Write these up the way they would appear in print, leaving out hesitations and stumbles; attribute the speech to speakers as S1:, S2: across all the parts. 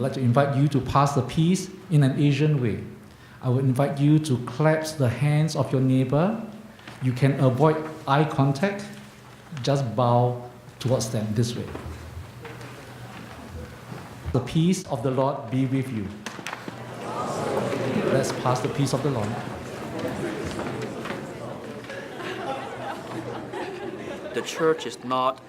S1: I'd like to invite you to pass the peace in an Asian way. I would invite you to clasp the hands of your neighbor. You can avoid eye contact. Just bow towards them this way. The peace of the Lord be with you. Let's pass the peace of the Lord.
S2: The church is not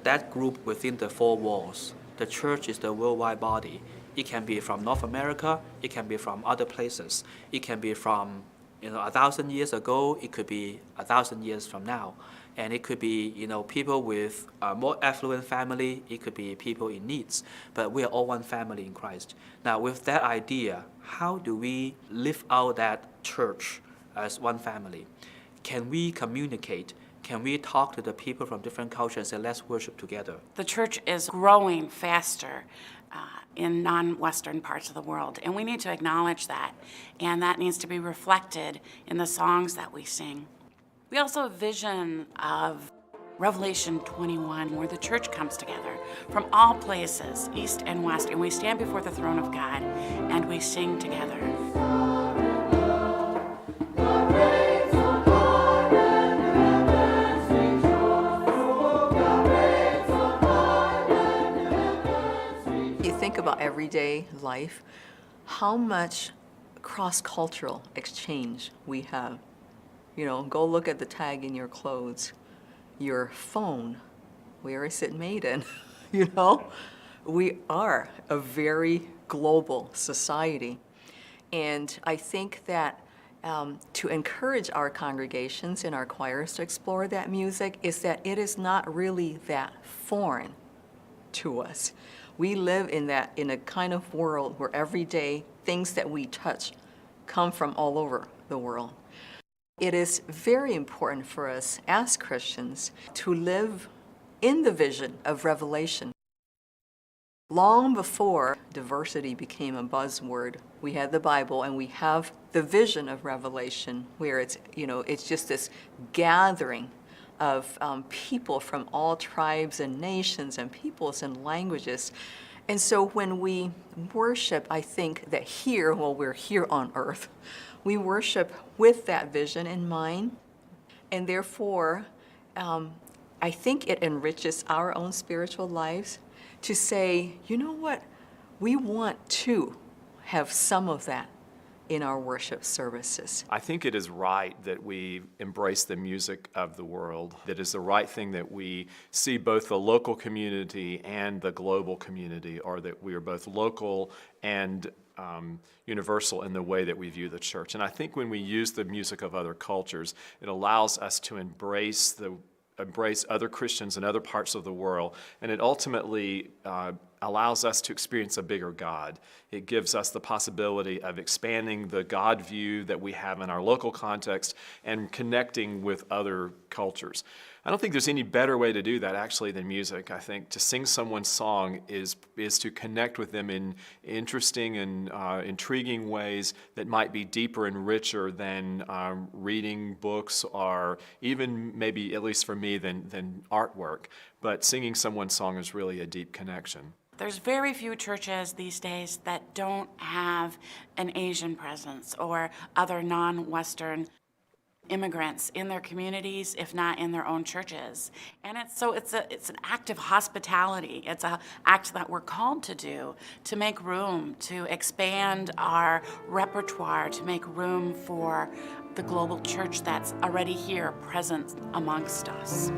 S2: that group within the four walls. The church is the worldwide body. It can be from North America, it can be from other places. It can be from 1,000 years ago, it could be 1,000 years from now. And it could be people with a more affluent family, it could be people in needs. But we are all one family in Christ. Now with that idea, how do we live out that church as one family? Can we communicate? Can we talk to the people from different cultures and say, let's worship together?
S3: The church is growing faster in non-Western parts of the world, and we need to acknowledge that, and that needs to be reflected in the songs that we sing. We also have a vision of Revelation 21, where the church comes together from all places, east and west, and we stand before the throne of God, and we sing together.
S4: Think about everyday life, how much cross-cultural exchange we have. Go look at the tag in your clothes, your phone, where is it made in? We are a very global society. And I think that to encourage our congregations and our choirs to explore that music is that it is not really that foreign to us. We live in a kind of world where every day things that we touch come from all over the world. It is very important for us as Christians to live in the vision of Revelation. Long before diversity became a buzzword, we had the Bible and we have the vision of Revelation, where it's just this gathering of people from all tribes and nations and peoples and languages. And so when we worship, I think that we're here on earth, we worship with that vision in mind. And therefore, I think it enriches our own spiritual lives to say, you know what, we want to have some of that in our worship services.
S5: I think it is right that we embrace the music of the world. It is the right thing that we see both the local community and the global community, or that we are both local and universal in the way that we view the church. And I think when we use the music of other cultures, it allows us to embrace other Christians in other parts of the world, and it ultimately allows us to experience a bigger God. It gives us the possibility of expanding the God view that we have in our local context and connecting with other cultures. I don't think there's any better way to do that actually than music. I think to sing someone's song is to connect with them in interesting and intriguing ways that might be deeper and richer than reading books, or even maybe, at least for me, than artwork. But singing someone's song is really a deep connection.
S3: There's very few churches these days that don't have an Asian presence or other non-Western immigrants in their communities, if not in their own churches. And it's an act of hospitality. It's an act that we're called to do, to make room, to expand our repertoire, to make room for the global church that's already here, present amongst us.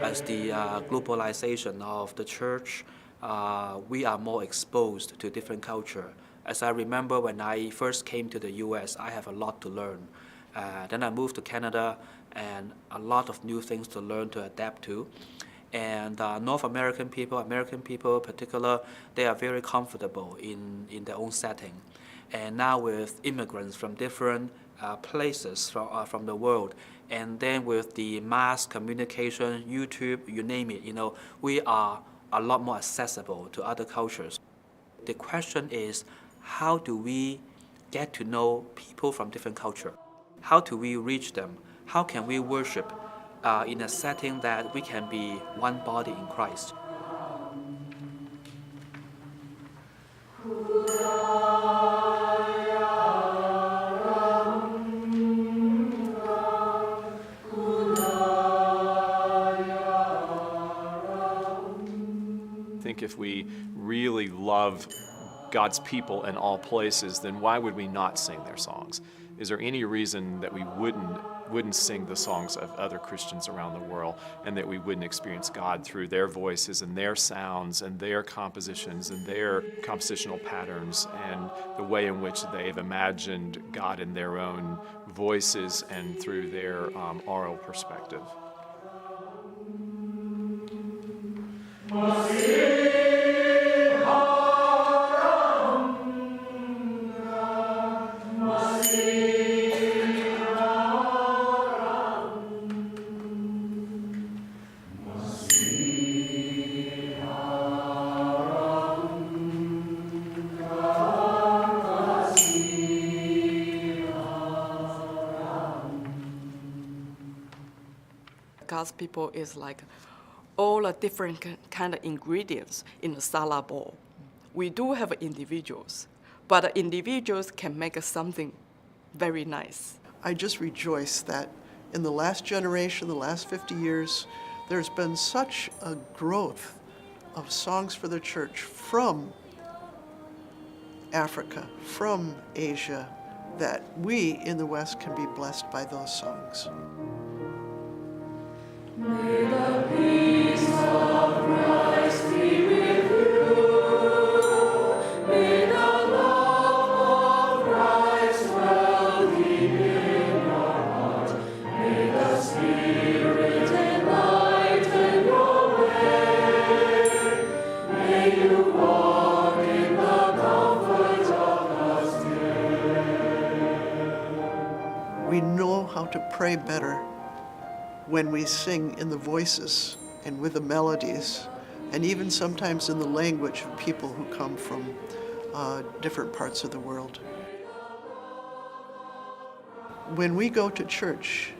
S2: As the globalization of the church, we are more exposed to different culture. As I remember when I first came to the US, I have a lot to learn. Then I moved to Canada, and a lot of new things to learn, to adapt to. And North American people in particular, they are very comfortable in their own setting. and now with immigrants from different places from the world, and then with the mass communication, YouTube, you name it, we are a lot more accessible to other cultures. The question is, how do we get to know people from different culture? How do we reach them? How can we worship in a setting that we can be one body in Christ?
S5: I think if we really love God's people in all places, then why would we not sing their songs? Is there any reason that we wouldn't sing the songs of other Christians around the world, and that we wouldn't experience God through their voices and their sounds and their compositions and their compositional patterns and the way in which they've imagined God in their own voices and through their oral perspective?
S6: God's people is like all the different kind of ingredients in a salad bowl. We do have individuals, but the individuals can make something very nice.
S7: I just rejoice that in the last generation, the last 50 years, there's been such a growth of songs for the church from Africa, from Asia, that we in the West can be blessed by those songs.
S8: May the peace of Christ be with you. May the love of Christ dwell deep in your heart. May the Spirit enlighten your way. May you walk in the comfort of God's day.
S7: We know how to pray better when we sing in the voices and with the melodies, and even sometimes in the language of people who come from different parts of the world. When we go to church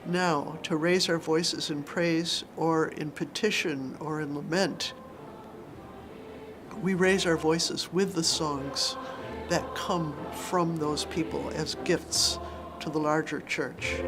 S7: now to raise our voices in praise or in petition or in lament, we raise our voices with the songs that come from those people as gifts to the larger church.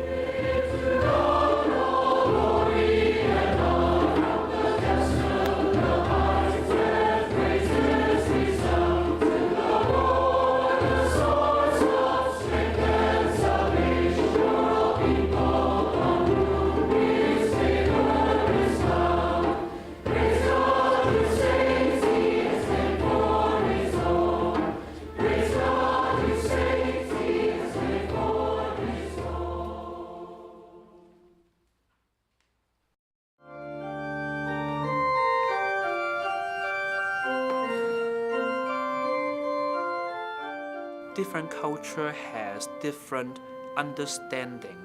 S2: Different culture has different understanding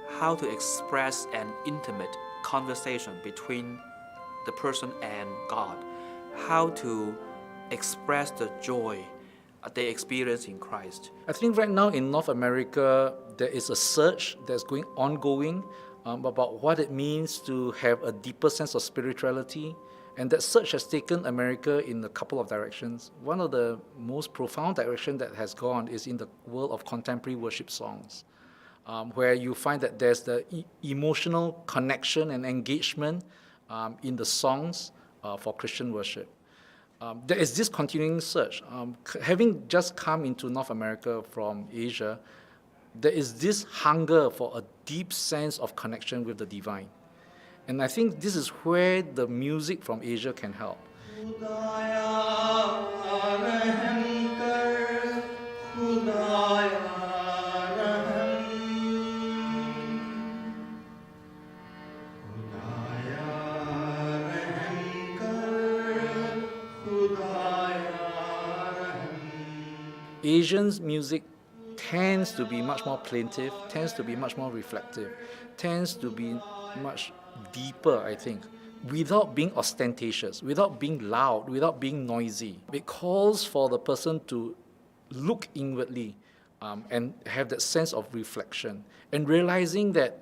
S2: how to express an intimate conversation between the person and God, how to express the joy they experience in Christ.
S1: I think right now in North America, there is a search that's ongoing about what it means to have a deeper sense of spirituality. And that search has taken America in a couple of directions. One of the most profound directions that has gone is in the world of contemporary worship songs, where you find that there's the emotional connection and engagement in the songs for Christian worship. There is this continuing search. Having just come into North America from Asia, there is this hunger for a deep sense of connection with the divine. And I think this is where the music from Asia can help. Asians' music tends to be much more plaintive, tends to be much more reflective, tends to be much deeper, I think, without being ostentatious, without being loud, without being noisy. It calls for the person to look inwardly and have that sense of reflection and realizing that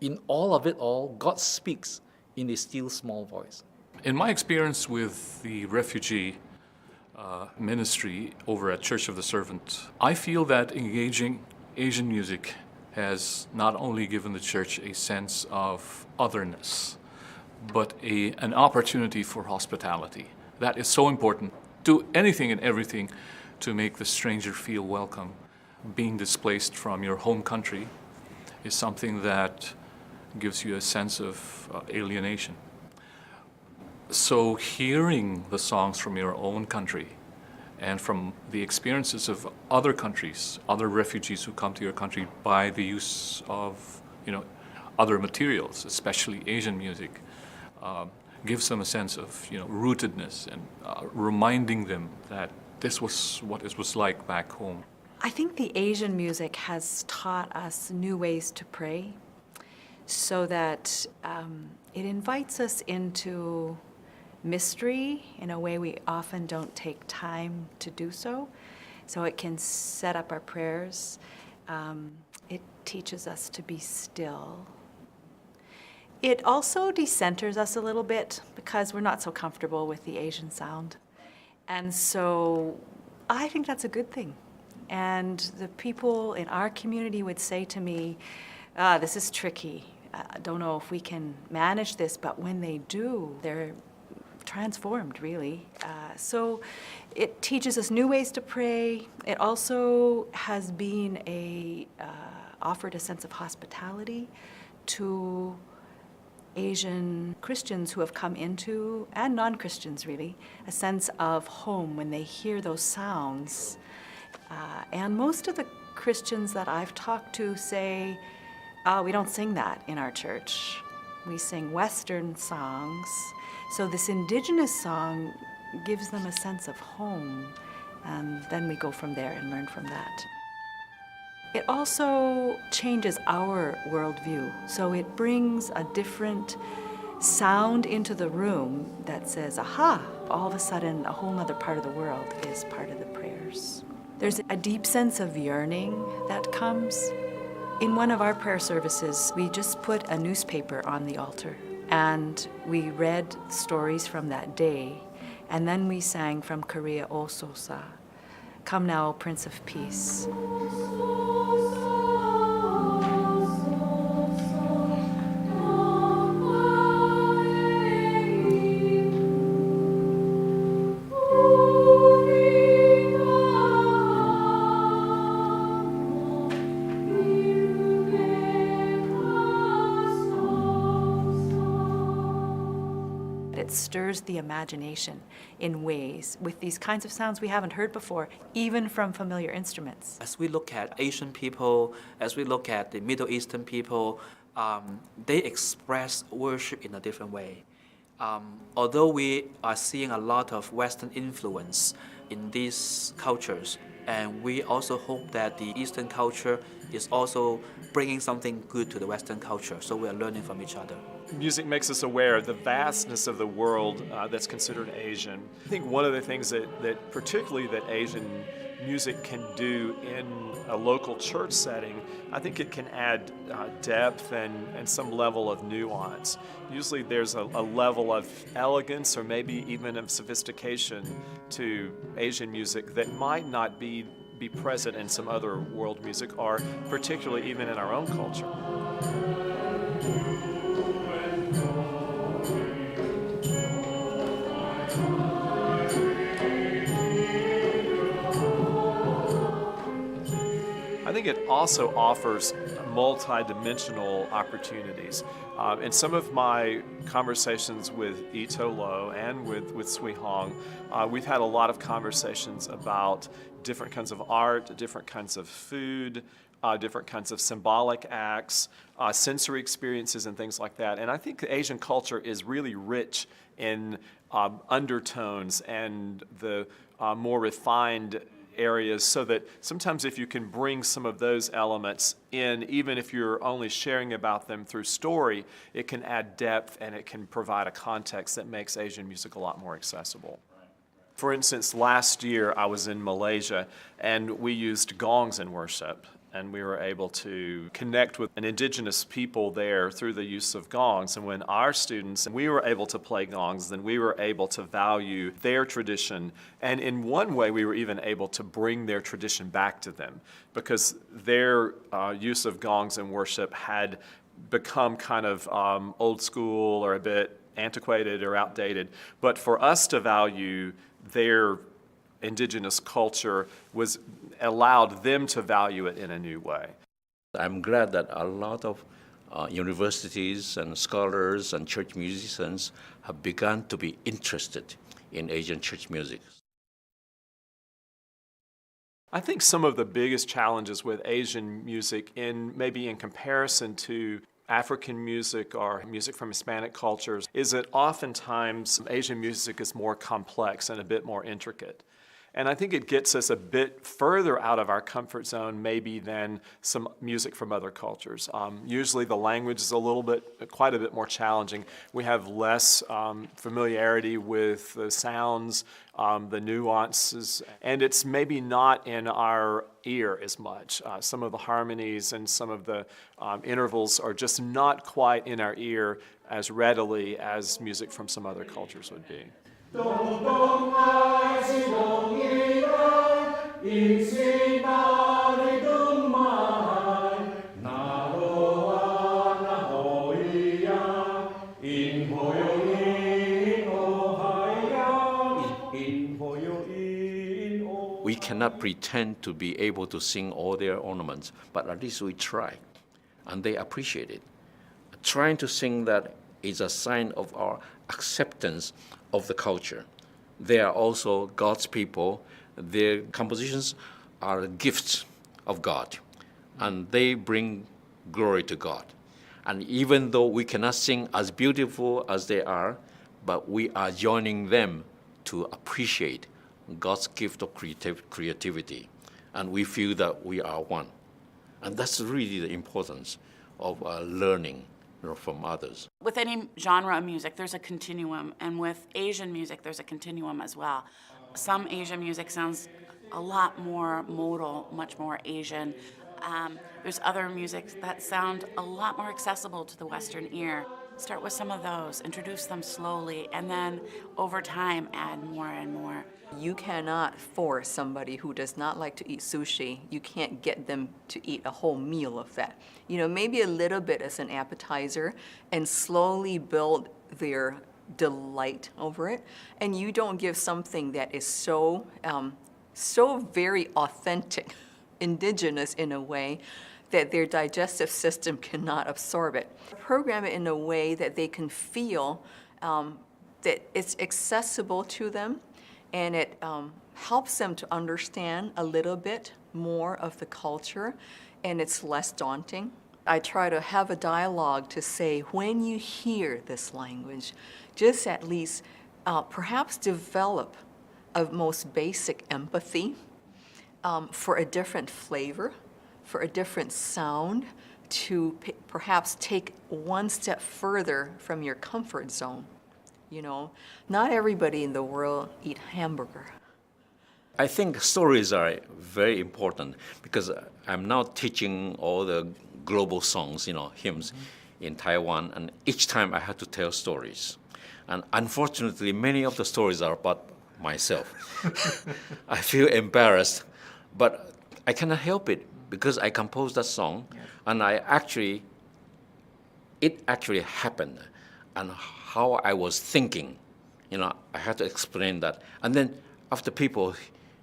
S1: in all of it all, God speaks in a still small voice.
S9: In my experience with the refugee ministry over at Church of the Servant, I feel that engaging Asian music has not only given the church a sense of otherness, but an opportunity for hospitality. That is so important. Do anything and everything to make the stranger feel welcome. Being displaced from your home country is something that gives you a sense of alienation. So hearing the songs from your own country and from the experiences of other countries, other refugees who come to your country by the use of, other materials, especially Asian music, gives them a sense of, rootedness and reminding them that this was what it was like back home.
S10: I think the Asian music has taught us new ways to pray so that it invites us into mystery in a way we often don't take time to do so. So it can set up our prayers. It teaches us to be still. It also decenters us a little bit because we're not so comfortable with the Asian sound. And so I think that's a good thing. And the people in our community would say to me, this is tricky. I don't know if we can manage this, but when they do, they're transformed, really. So it teaches us new ways to pray. It also has been offered a sense of hospitality to Asian Christians who have come into, and non-Christians really, a sense of home when they hear those sounds. And most of the Christians that I've talked to say, we don't sing that in our church. We sing Western songs. So this indigenous song gives them a sense of home, and then we go from there and learn from that. It also changes our worldview. So it brings a different sound into the room that says, aha, all of a sudden a whole other part of the world is part of the prayers. There's a deep sense of yearning that comes. In one of our prayer services, we just put a newspaper on the altar and we read stories from that day, and then we sang from Korea, O Sosa, Come Now, Prince of Peace. It stirs the imagination in ways with these kinds of sounds we haven't heard before, even from familiar instruments.
S2: As we look at Asian people, as we look at the Middle Eastern people, they express worship in a different way. Although we are seeing a lot of Western influence in these cultures, and we also hope that the Eastern culture is also bringing something good to the Western culture, so we are learning from each other.
S5: Music makes us aware of the vastness of the world that's considered Asian. I think one of the things that particularly that Asian music can do in a local church setting, I think it can add depth and some level of nuance. Usually there's a level of elegance or maybe even of sophistication to Asian music that might not be present in some other world music, or particularly even in our own culture. I think it also offers multi-dimensional opportunities. In some of my conversations with Ito Lo and with Sui Hong, we've had a lot of conversations about different kinds of art, different kinds of food, different kinds of symbolic acts, sensory experiences and things like that. And I think the Asian culture is really rich in undertones and the more refined areas, so that sometimes if you can bring some of those elements in, even if you're only sharing about them through story, it can add depth and it can provide a context that makes Asian music a lot more accessible. For instance, last year I was in Malaysia and we used gongs in worship, and we were able to connect with an indigenous people there through the use of gongs. And when our students, we were able to play gongs, then we were able to value their tradition. And in one way, we were even able to bring their tradition back to them, because their use of gongs in worship had become kind of old school or a bit antiquated or outdated. But for us to value their indigenous culture was allowed them to value it in a new way.
S11: I'm glad that a lot of universities and scholars and church musicians have begun to be interested in Asian church music.
S5: I think some of the biggest challenges with Asian music, maybe in comparison to African music or music from Hispanic cultures, is that oftentimes Asian music is more complex and a bit more intricate. And I think it gets us a bit further out of our comfort zone maybe than some music from other cultures. Usually the language is quite a bit more challenging. We have less familiarity with the sounds, the nuances, and it's maybe not in our ear as much. Some of the harmonies and some of the intervals are just not quite in our ear as readily as music from some other cultures would be.
S11: We cannot pretend to be able to sing all their ornaments, but at least we try, and they appreciate it. Trying to sing that is a sign of our acceptance of the culture. They are also God's people. Their compositions are gifts of God, and they bring glory to God. And even though we cannot sing as beautiful as they are, but we are joining them to appreciate God's gift of creativity, and we feel that we are one. And that's really the importance of learning from others.
S3: With any genre of music, there's a continuum, and with Asian music, there's a continuum as well. Some Asian music sounds a lot more modal, much more Asian. There's other music that sound a lot more accessible to the Western ear. Start with some of those, introduce them slowly, and then over time add more and more.
S4: You cannot force somebody who does not like to eat sushi, you can't get them to eat a whole meal of that. You know, maybe a little bit as an appetizer and slowly build their delight over it. And you don't give something that is so very authentic, indigenous in a way, that their digestive system cannot absorb it. Program it in a way that they can feel that it's accessible to them, and it helps them to understand a little bit more of the culture, and it's less daunting. I try to have a dialogue to say, when you hear this language, just at least perhaps develop a most basic empathy for a different flavor, for a different sound, to perhaps take one step further from your comfort zone. You know, not everybody in the world eat hamburger.
S11: I think stories are very important, because I'm now teaching all the global songs, hymns in Taiwan, and each time I have to tell stories. And unfortunately, many of the stories are about myself. I feel embarrassed, but I cannot help it, because I composed that song, and it actually happened, and how I was thinking, I had to explain that. And then after people,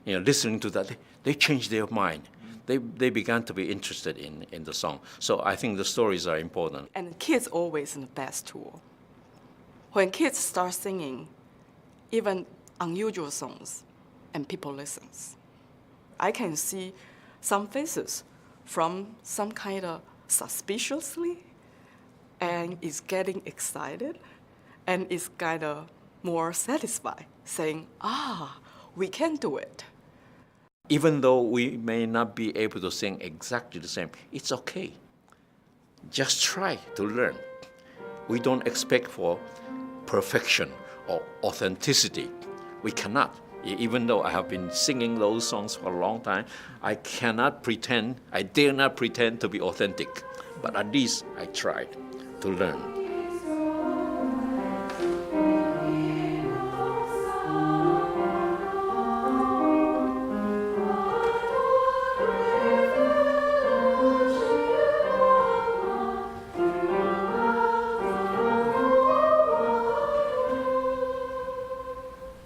S11: listening to that, they changed their mind. They began to be interested in the song. So I think the stories are important.
S6: And kids always the best tool. When kids start singing, even unusual songs, and people listens, I can see some faces from some kind of suspiciously, and is getting excited, and is kind of more satisfied, saying, we can do it.
S11: Even though we may not be able to sing exactly the same, it's okay. Just try to learn. We don't expect for perfection or authenticity. We cannot. Even though I have been singing those songs for a long time, I dare not pretend to be authentic. But at least I tried to learn.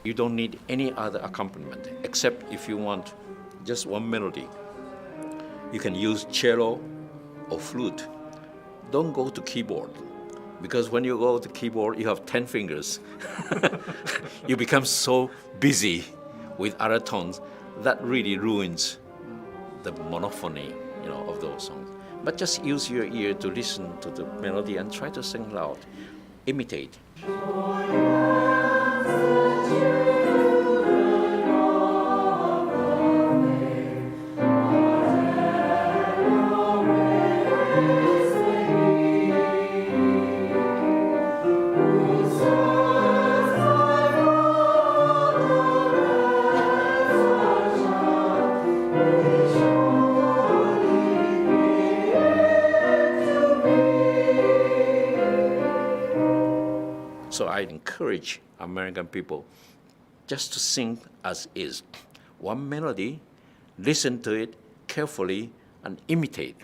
S11: You don't need any other accompaniment, except if you want just one melody. You can use cello or flute. Don't go to keyboard, because when you go to keyboard, you have 10 fingers. You become so busy with other tones that really ruins the monophony, of those songs. But just use your ear to listen to the melody and try to sing loud. Imitate. So I encourage American people just to sing as is. One melody, listen to it carefully, and imitate.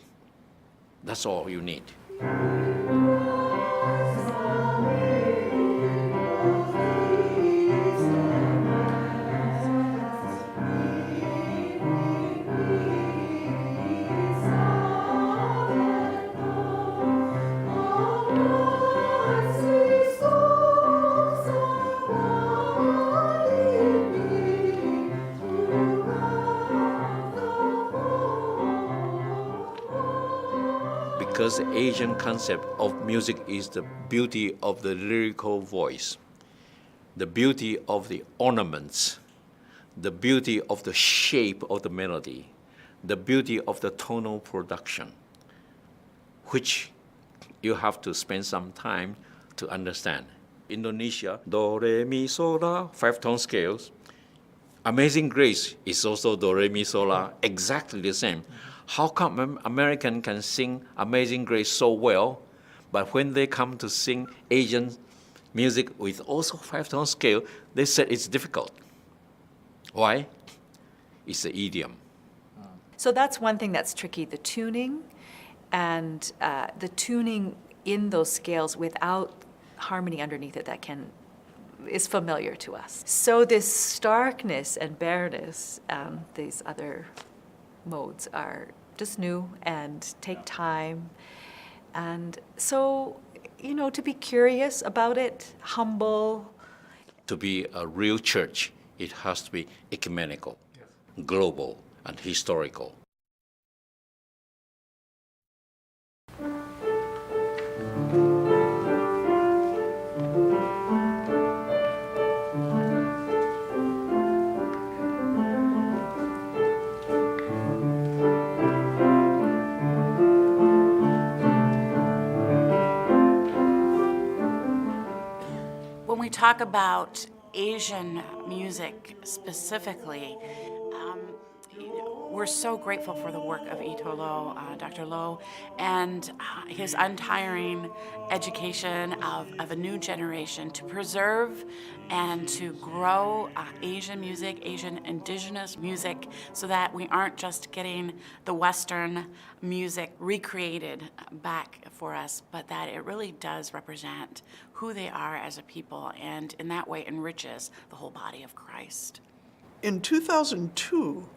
S11: That's all you need. Because the Asian concept of music is the beauty of the lyrical voice, the beauty of the ornaments, the beauty of the shape of the melody, the beauty of the tonal production, which you have to spend some time to understand. Indonesia, do, re, mi, so, la, 5-tone scales. Amazing Grace is also do, re, mi, so, la, exactly the same. How come American can sing Amazing Grace so well, but when they come to sing Asian music with also 5-tone scale, they said it's difficult. Why? It's the idiom.
S10: So that's one thing that's tricky, the tuning, and the tuning in those scales without harmony underneath it is familiar to us. So this starkness and bareness, these other modes are just new and take time. And so, to be curious about it, humble.
S11: To be a real church, it has to be ecumenical, global, and historical.
S3: When we talk about Asian music specifically, we're so grateful for the work of Ito Lo, Dr. Lo, and his untiring education of a new generation to preserve and to grow Asian music, Asian indigenous music, so that we aren't just getting the Western music recreated back for us, but that it really does represent who they are as a people, and in that way enriches the whole body of Christ.
S7: In 2002,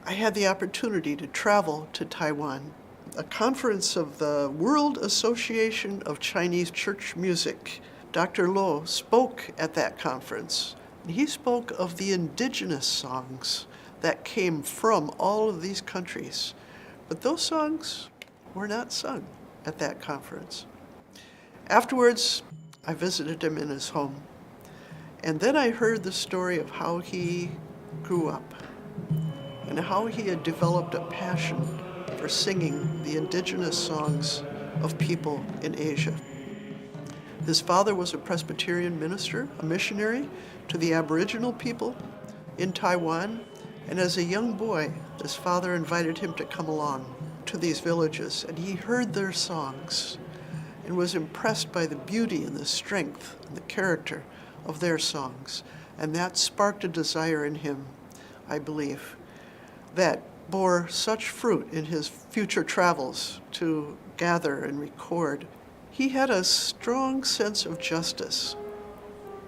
S7: I had the opportunity to travel to Taiwan, a conference of the World Association of Chinese Church Music. Dr. Lo spoke at that conference, and he spoke of the indigenous songs that came from all of these countries. But those songs were not sung at that conference. Afterwards, I visited him in his home, and then I heard the story of how he grew up and how he had developed a passion for singing the indigenous songs of people in Asia. His father was a Presbyterian minister, a missionary to the Aboriginal people in Taiwan, and as a young boy, his father invited him to come along to these villages, and he heard their songs and was impressed by the beauty and the strength and the character of their songs. And that sparked a desire in him, I believe, that bore such fruit in his future travels to gather and record. He had a strong sense of justice.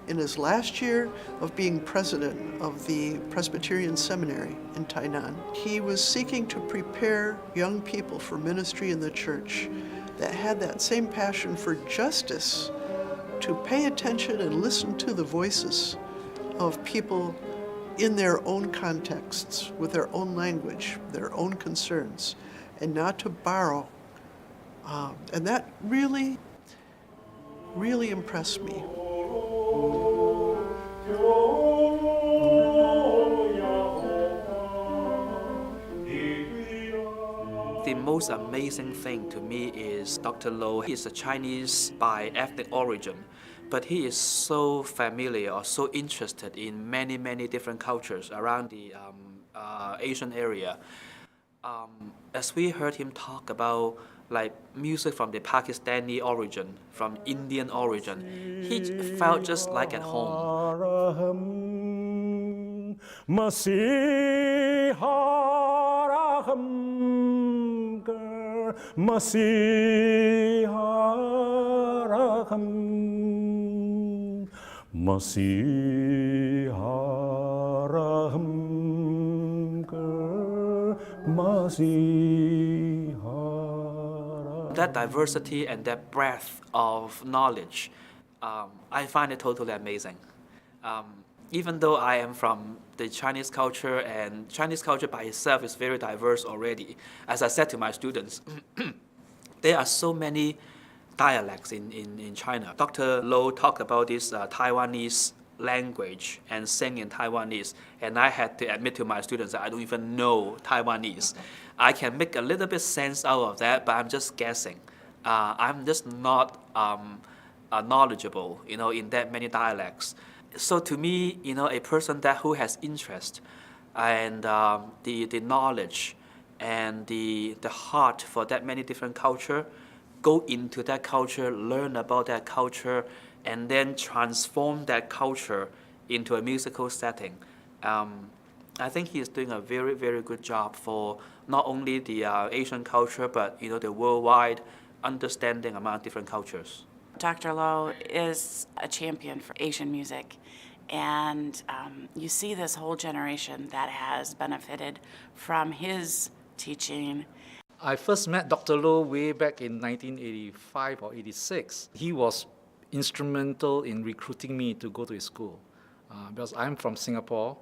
S7: In his last year of being president of the Presbyterian Seminary in Tainan, he was seeking to prepare young people for ministry in the church that had that same passion for justice, to pay attention and listen to the voices of people in their own contexts, with their own language, their own concerns, and not to borrow. And that really, really impressed me.
S2: The most amazing thing to me is Dr. Lo. He is a Chinese by ethnic origin, but he is so familiar or so interested in many, many different cultures around the Asian area. As we heard him talk about like music from the Pakistani origin, from Indian origin, he felt just like at home. That diversity and that breadth of knowledge, I find it totally amazing. Even though I am from the Chinese culture, and Chinese culture by itself is very diverse already, as I said to my students, there are so many dialects in China. Dr. Lo talked about this Taiwanese language and sing in Taiwanese, and I had to admit to my students that I don't even know Taiwanese. I can make a little bit sense out of that, but I'm just guessing. I'm just not knowledgeable, in that many dialects. So to me, a person who has interest and the knowledge and the heart for that many different culture, go into that culture, learn about that culture, and then transform that culture into a musical setting. I think he is doing a very, very good job for not only the Asian culture, but the worldwide understanding among different cultures.
S3: Dr. Lo is a champion for Asian music, and you see this whole generation that has benefited from his teaching.
S1: I first met Dr. Lo way back in 1985 or 86. He was instrumental in recruiting me to go to his school because I'm from Singapore,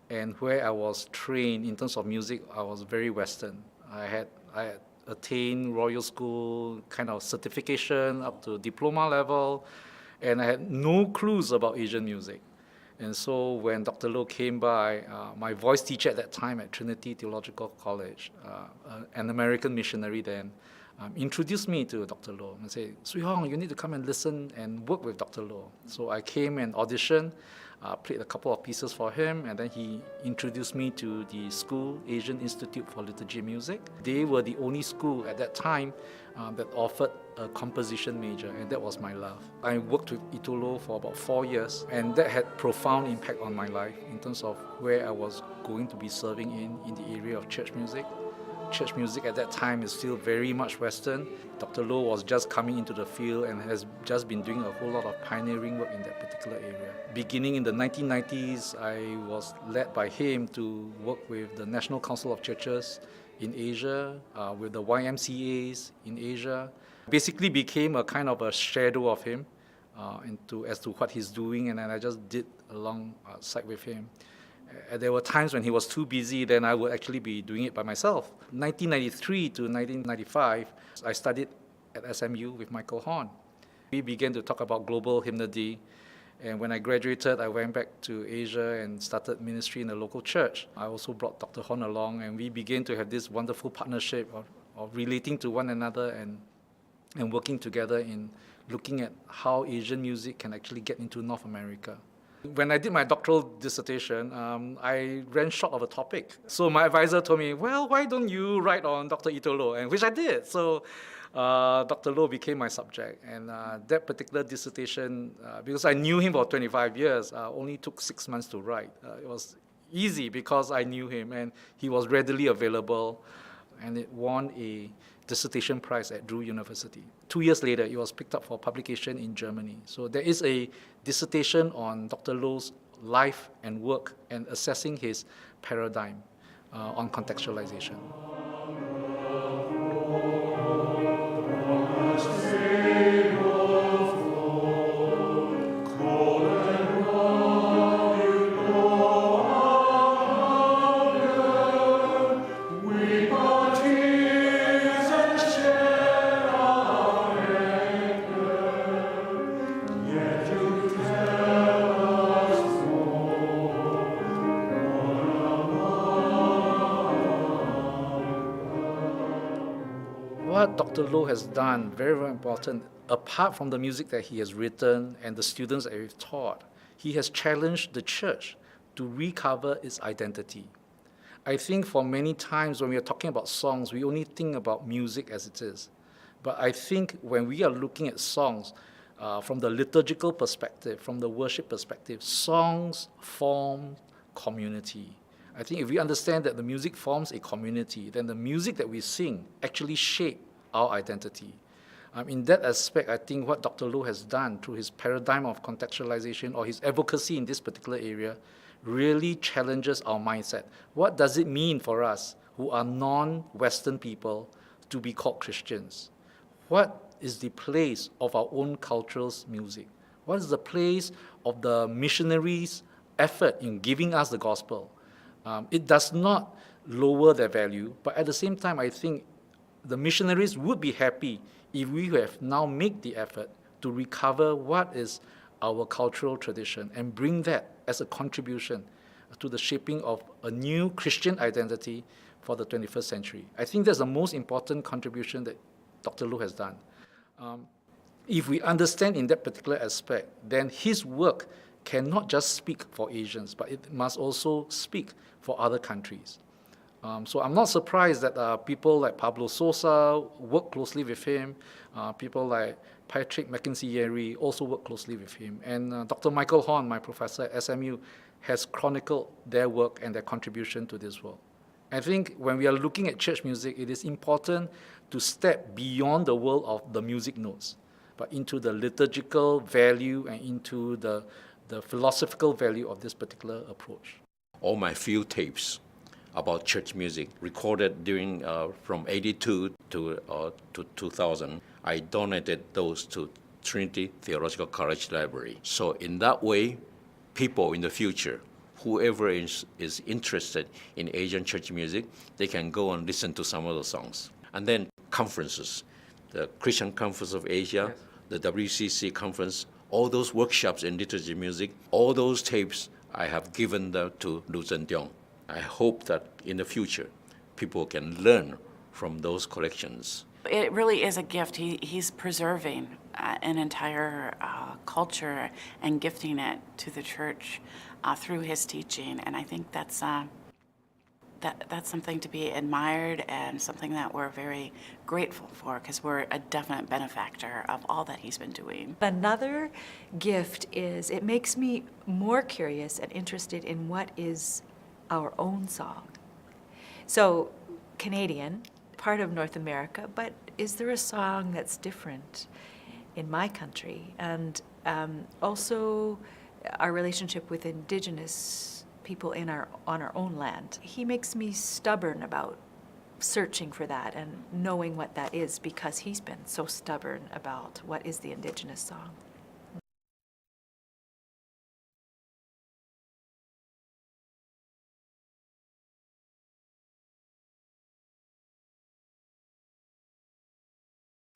S1: and where I was trained in terms of music, I was very Western. I had attained Royal School kind of certification up to diploma level, and I had no clues about Asian music. And so when Dr. Lo came by, my voice teacher at that time at Trinity Theological College, an American missionary then, introduced me to Dr. Lo and said, Sui Hong, you need to come and listen and work with Dr. Lo. So I came and auditioned, played a couple of pieces for him, and then he introduced me to the school, Asian Institute for Liturgy and Music. They were the only school at that time that offered a composition major, and that was my love. I worked with Itolo for about 4 years, and that had profound impact on my life in terms of where I was going to be serving in the area of church music. Church music at that time is still very much Western. Dr. Lo was just coming into the field and has just been doing a whole lot of pioneering work in that particular area. Beginning in the 1990s, I was led by him to work with the National Council of Churches in Asia, with the YMCAs in Asia. Basically became a kind of a shadow of him as to what he's doing, and then I just did alongside with him. There were times when he was too busy, then I would actually be doing it by myself. 1993 to 1995, I studied at SMU with Michael Horn. We began to talk about global hymnody, And when I graduated, I went back to Asia and started ministry in a local church. I also brought Dr. Horn along, and we began to have this wonderful partnership of relating to one another and working together in looking at how Asian music can actually get into North America. When I did my doctoral dissertation, I ran short of a topic. So my advisor told me, well, why don't you write on Dr. Ito Loh? And which I did. So Dr. Loh became my subject. And that particular dissertation, because I knew him for 25 years, only took 6 months to write. It was easy because I knew him and he was readily available. And it won a dissertation prize at Drew University. 2 years later, it was picked up for publication in Germany. So there is a dissertation on Dr. Loh's life and work and assessing his paradigm on contextualization. What Dr. Loh has done, very, very important, apart from the music that he has written and the students that he's taught, he has challenged the church to recover its identity. I think for many times when we are talking about songs, we only think about music as it is. But I think when we are looking at songs from the liturgical perspective, from the worship perspective, songs form community. I think if we understand that the music forms a community, then the music that we sing actually shape our identity. In that aspect, I think what Dr. Loh has done through his paradigm of contextualization or his advocacy in this particular area really challenges our mindset. What does it mean for us who are non-Western people to be called Christians? What is the place of our own cultural music? What is the place of the missionaries' effort in giving us the gospel? It does not lower their value, but at the same time, I think the missionaries would be happy if we have now made the effort to recover what is our cultural tradition and bring that as a contribution to the shaping of a new Christian identity for the 21st century. I think that's the most important contribution that Dr. Loh has done. If we understand in that particular aspect, then his work cannot just speak for Asians, but it must also speak for other countries. So I'm not surprised that people like Pablo Sosa work closely with him, people like Patrick McKenzie-Yerry also work closely with him, and Dr. Michael Horn, my professor at SMU, has chronicled their work and their contribution to this work. I think when we are looking at church music, it is important to step beyond the world of the music notes, but into the liturgical value and into the philosophical value of this particular approach.
S11: All my field tapes about church music recorded during from 82 to 2000, I donated those to Trinity Theological College Library. So in that way, people in the future, whoever is interested in Asian church music, they can go and listen to some of the songs. And then conferences, the Christian Conference of Asia, yes, the WCC conference, all those workshops in liturgy music, all those tapes I have given them to Lu Zhendiong. I hope that in the future, people can learn from those collections.
S3: It really is a gift. He's preserving an entire culture and gifting it to the church through his teaching, and I think that's something to be admired and something that we're very grateful for, because we're a definite benefactor of all that he's been doing.
S10: Another gift is it makes me more curious and interested in what is our own song. So, Canadian, part of North America, but is there a song that's different in my country? And also our relationship with Indigenous people on our own land. He makes me stubborn about searching for that and knowing what that is, because he's been so stubborn about what is the Indigenous song.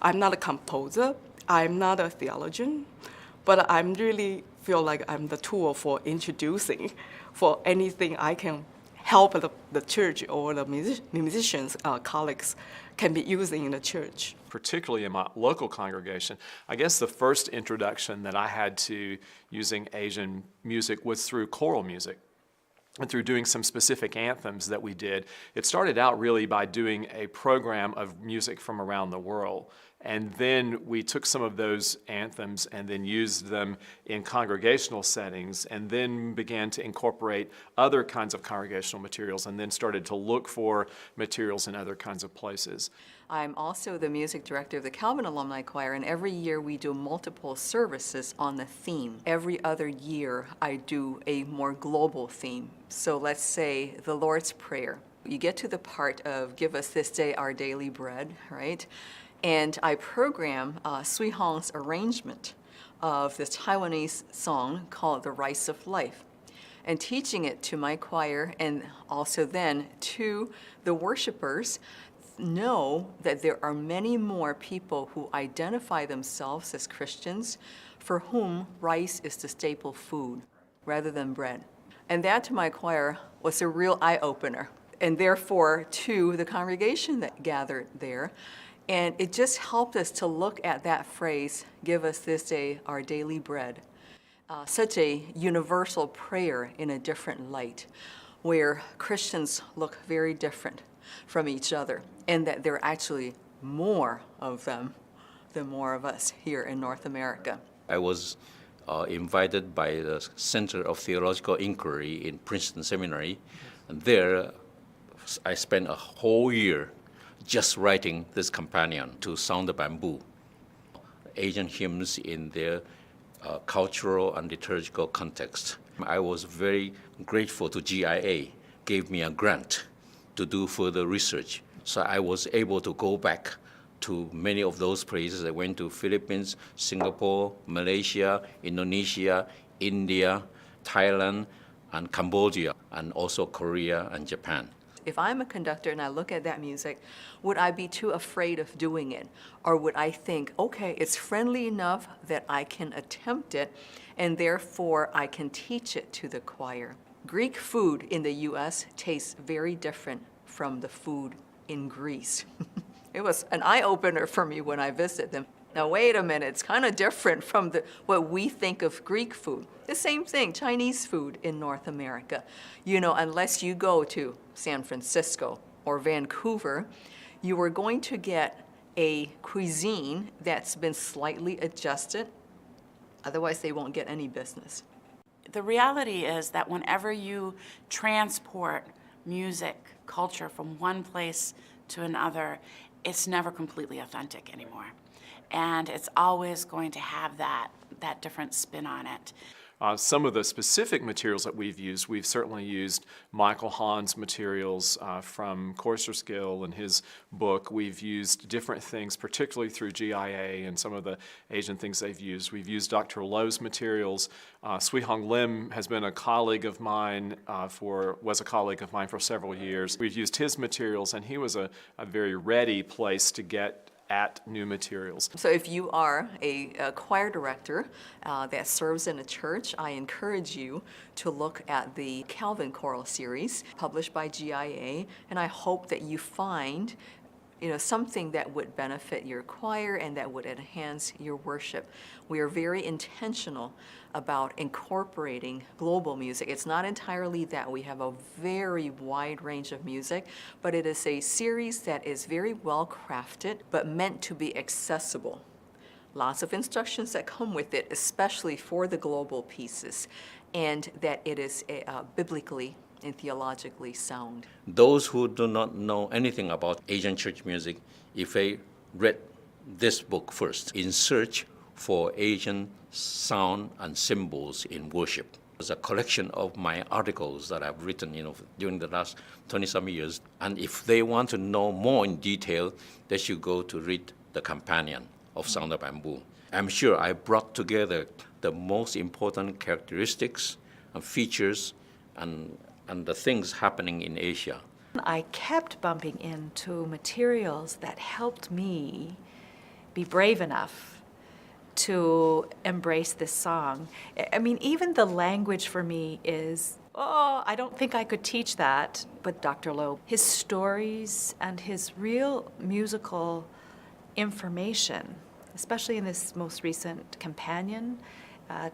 S6: I'm not a composer, I'm not a theologian, But I'm really feel like I'm the tool for introducing, for anything I can help the church or the musicians, colleagues can be using in the church.
S5: Particularly in my local congregation, I guess the first introduction that I had to using Asian music was through choral music and through doing some specific anthems that we did. It started out really by doing a program of music from around the world. And then we took some of those anthems and then used them in congregational settings, and then began to incorporate other kinds of congregational materials, and then started to look for materials in other kinds of places.
S4: I'm also the music director of the Calvin Alumni Choir, and every year we do multiple services on the theme. Every other year I do a more global theme. So let's say the Lord's Prayer. You get to the part of "Give us this day our daily bread," right? And I program Sui Hong's arrangement of this Taiwanese song called "The Rice of Life," and teaching it to my choir, and also then to the worshipers. Know that there are many more people who identify themselves as Christians for whom rice is the staple food rather than bread. And that to my choir was a real eye-opener, and therefore to the congregation that gathered there. And it just helped us to look at that phrase, "Give us this day our daily bread," such a universal prayer in a different light, where Christians look very different from each other, and that there are actually more of them than more of us here in North America.
S11: I was invited by the Center of Theological Inquiry in Princeton Seminary, and there I spent a whole year just writing this companion to Sound the Bamboo, Asian hymns in their cultural and liturgical context. I was very grateful to GIA, gave me a grant to do further research. So I was able to go back to many of those places. I went to Philippines, Singapore, Malaysia, Indonesia, India, Thailand, and Cambodia, and also Korea and Japan.
S4: If I'm a conductor and I look at that music, would I be too afraid of doing it? Or would I think, okay, it's friendly enough that I can attempt it, and therefore I can teach it to the choir? Greek food in the US tastes very different from the food in Greece. It was an eye-opener for me when I visited them. Now, wait a minute, it's kind of different from what we think of Greek food. The same thing, Chinese food in North America. You know, unless you go to San Francisco or Vancouver, you are going to get a cuisine that's been slightly adjusted. Otherwise, they won't get any business.
S3: The reality is that whenever you transport music, culture from one place to another, it's never completely authentic anymore. And it's always going to have that different spin on it.
S5: Some of the specific materials that we've certainly used Michael Hahn's materials from Courser Skill and his book. We've used different things, particularly through GIA and some of the Asian things they've used. We've used Dr. Lo's materials. Sui Hong Lim has been a colleague of mine was a colleague of mine for several years. We've used his materials, and he was a very ready place to get at new materials.
S4: So if you are a choir director that serves in a church, I encourage you to look at the Calvin Choral Series published by GIA, and I hope that you find something that would benefit your choir and that would enhance your worship. We are very intentional about incorporating global music. It's not entirely that. We have a very wide range of music, but it is a series that is very well crafted, but meant to be accessible. Lots of instructions that come with it, especially for the global pieces, and that it is biblically and theologically sound.
S11: Those who do not know anything about Asian church music, if they read this book first, In Search for Asian Sound and Symbols in Worship. It's a collection of my articles that I've written during the last 20-some years. And if they want to know more in detail, they should go to read the companion of Sound of Bamboo. I'm sure I brought together the most important characteristics and features and the things happening in Asia.
S10: I kept bumping into materials that helped me be brave enough to embrace this song. I mean, even the language for me is, oh, I don't think I could teach that. But Dr. Lowe, his stories and his real musical information, especially in this most recent companion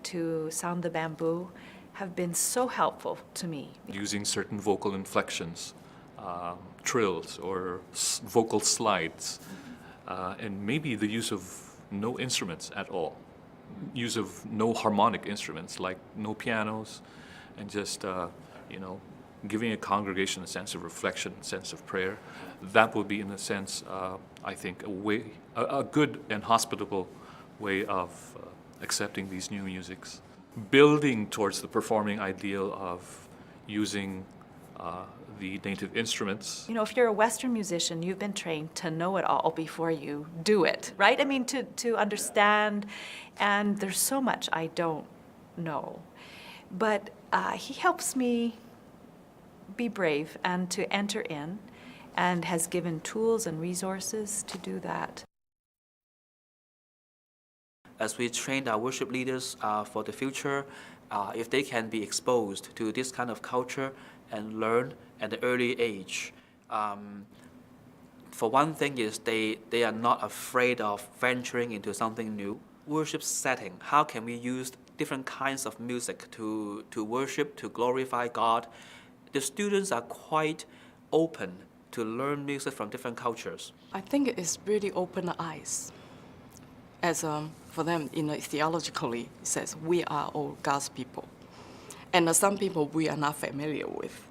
S10: to Sound the Bamboo, have been so helpful to me.
S9: Using certain vocal inflections, trills or vocal slides, and maybe the use of no instruments at all, use of no harmonic instruments like no pianos, and just giving a congregation a sense of reflection, sense of prayer. That would be, in a sense, I think, a good and hospitable way of accepting these new musics. Building towards the performing ideal of using the native instruments.
S10: You know, if you're a Western musician, you've been trained to know it all before you do it, right? I mean, to understand, and there's so much I don't know. But he helps me be brave and to enter in, and has given tools and resources to do that.
S2: As we train our worship leaders for the future, if they can be exposed to this kind of culture and learn at the early age, for one thing is they are not afraid of venturing into something new. Worship setting, how can we use different kinds of music to worship, to glorify God? The students are quite open to learn music from different cultures.
S6: I think it's really open the eyes. As for them, theologically, it says we are all God's people. And some people we are not familiar with.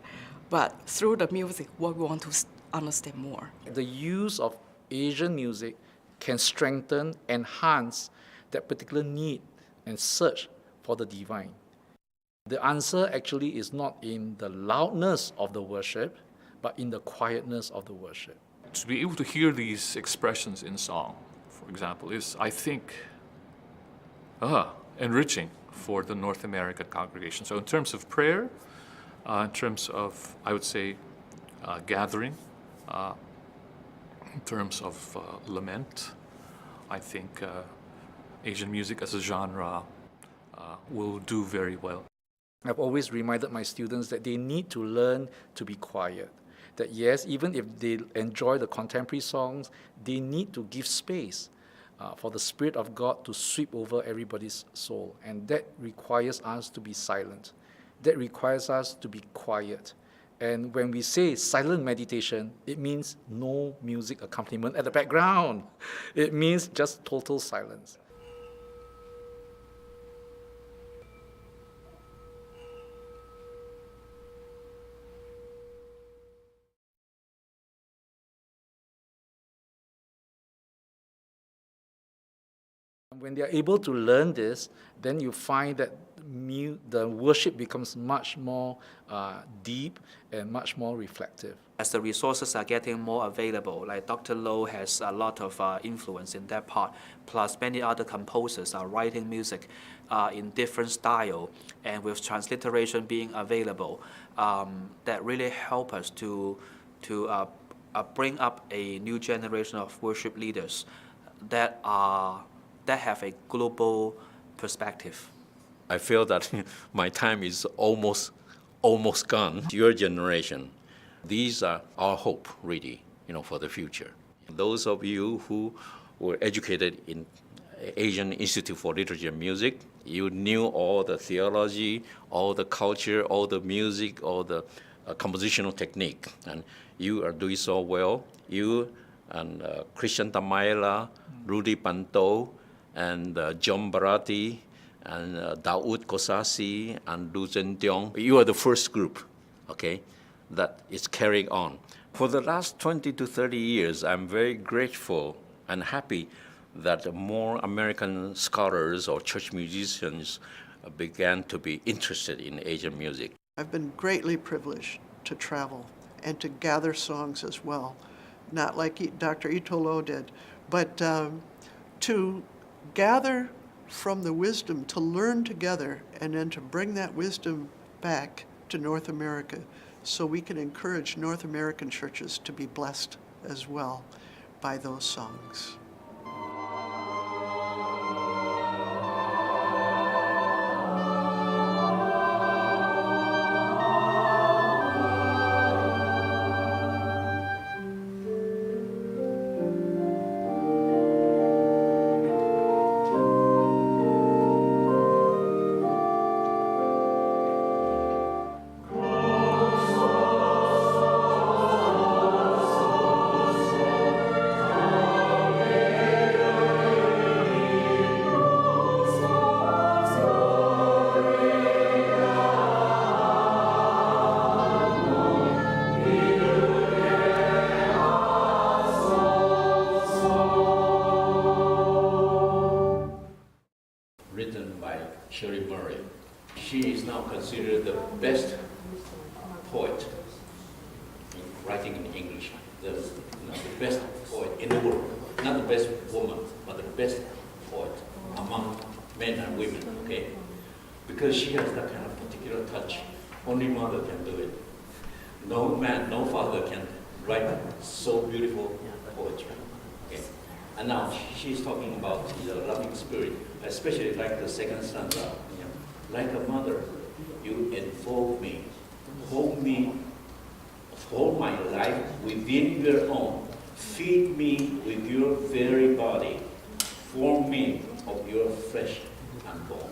S6: But through the music, what we want to understand more.
S1: The use of Asian music can strengthen, enhance that particular need and search for the divine. The answer actually is not in the loudness of the worship, but in the quietness of the worship.
S9: To be able to hear these expressions in song, for example, is, I think, enriching for the North American congregation. So in terms of prayer, in terms of, I would say, gathering, in terms of lament, I think Asian music as a genre will do very well.
S1: I've always reminded my students that they need to learn to be quiet. That yes, even if they enjoy the contemporary songs, they need to give space for the Spirit of God to sweep over everybody's soul. And that requires us to be silent. That requires us to be quiet. And when we say silent meditation, it means no music accompaniment at the background. It means just total silence. When they are able to learn this, then you find that the worship becomes much more deep and much more reflective.
S2: As the resources are getting more available, like Dr. Lowe has a lot of influence in that part, plus many other composers are writing music in different style, and with transliteration being available, that really help us to bring up a new generation of worship leaders that have a global perspective.
S11: I feel that my time is almost gone. Your generation, these are our hope, really, for the future. Those of you who were educated in Asian Institute for Literature and Music, you knew all the theology, all the culture, all the music, all the compositional technique, and you are doing so well. You and Christian Tamaila, Rudy Panto, and John Barati, and Daoud Kosasi, and Lu Zhendiong. You are the first group, okay, that is carrying on. For the last 20 to 30 years, I'm very grateful and happy that more American scholars or church musicians began to be interested in Asian music.
S7: I've been greatly privileged to travel and to gather songs as well, not like Dr. Ito Lowe did, but to gather from the wisdom, to learn together, and then to bring that wisdom back to North America so we can encourage North American churches to be blessed as well by those songs.
S11: Shirley Murray. She is now considered the best poet in writing in English, the best poet in the world. Not the best woman, but the best poet among men and women, okay? Because she has that kind of particular touch. Only mother can do it. No man, no father can write so beautiful poetry. Okay? And now she's talking about the loving spirit, especially like the second stanza. Like a mother, you enfold me, hold my life within your own, feed me with your very body, form me of your flesh and bone.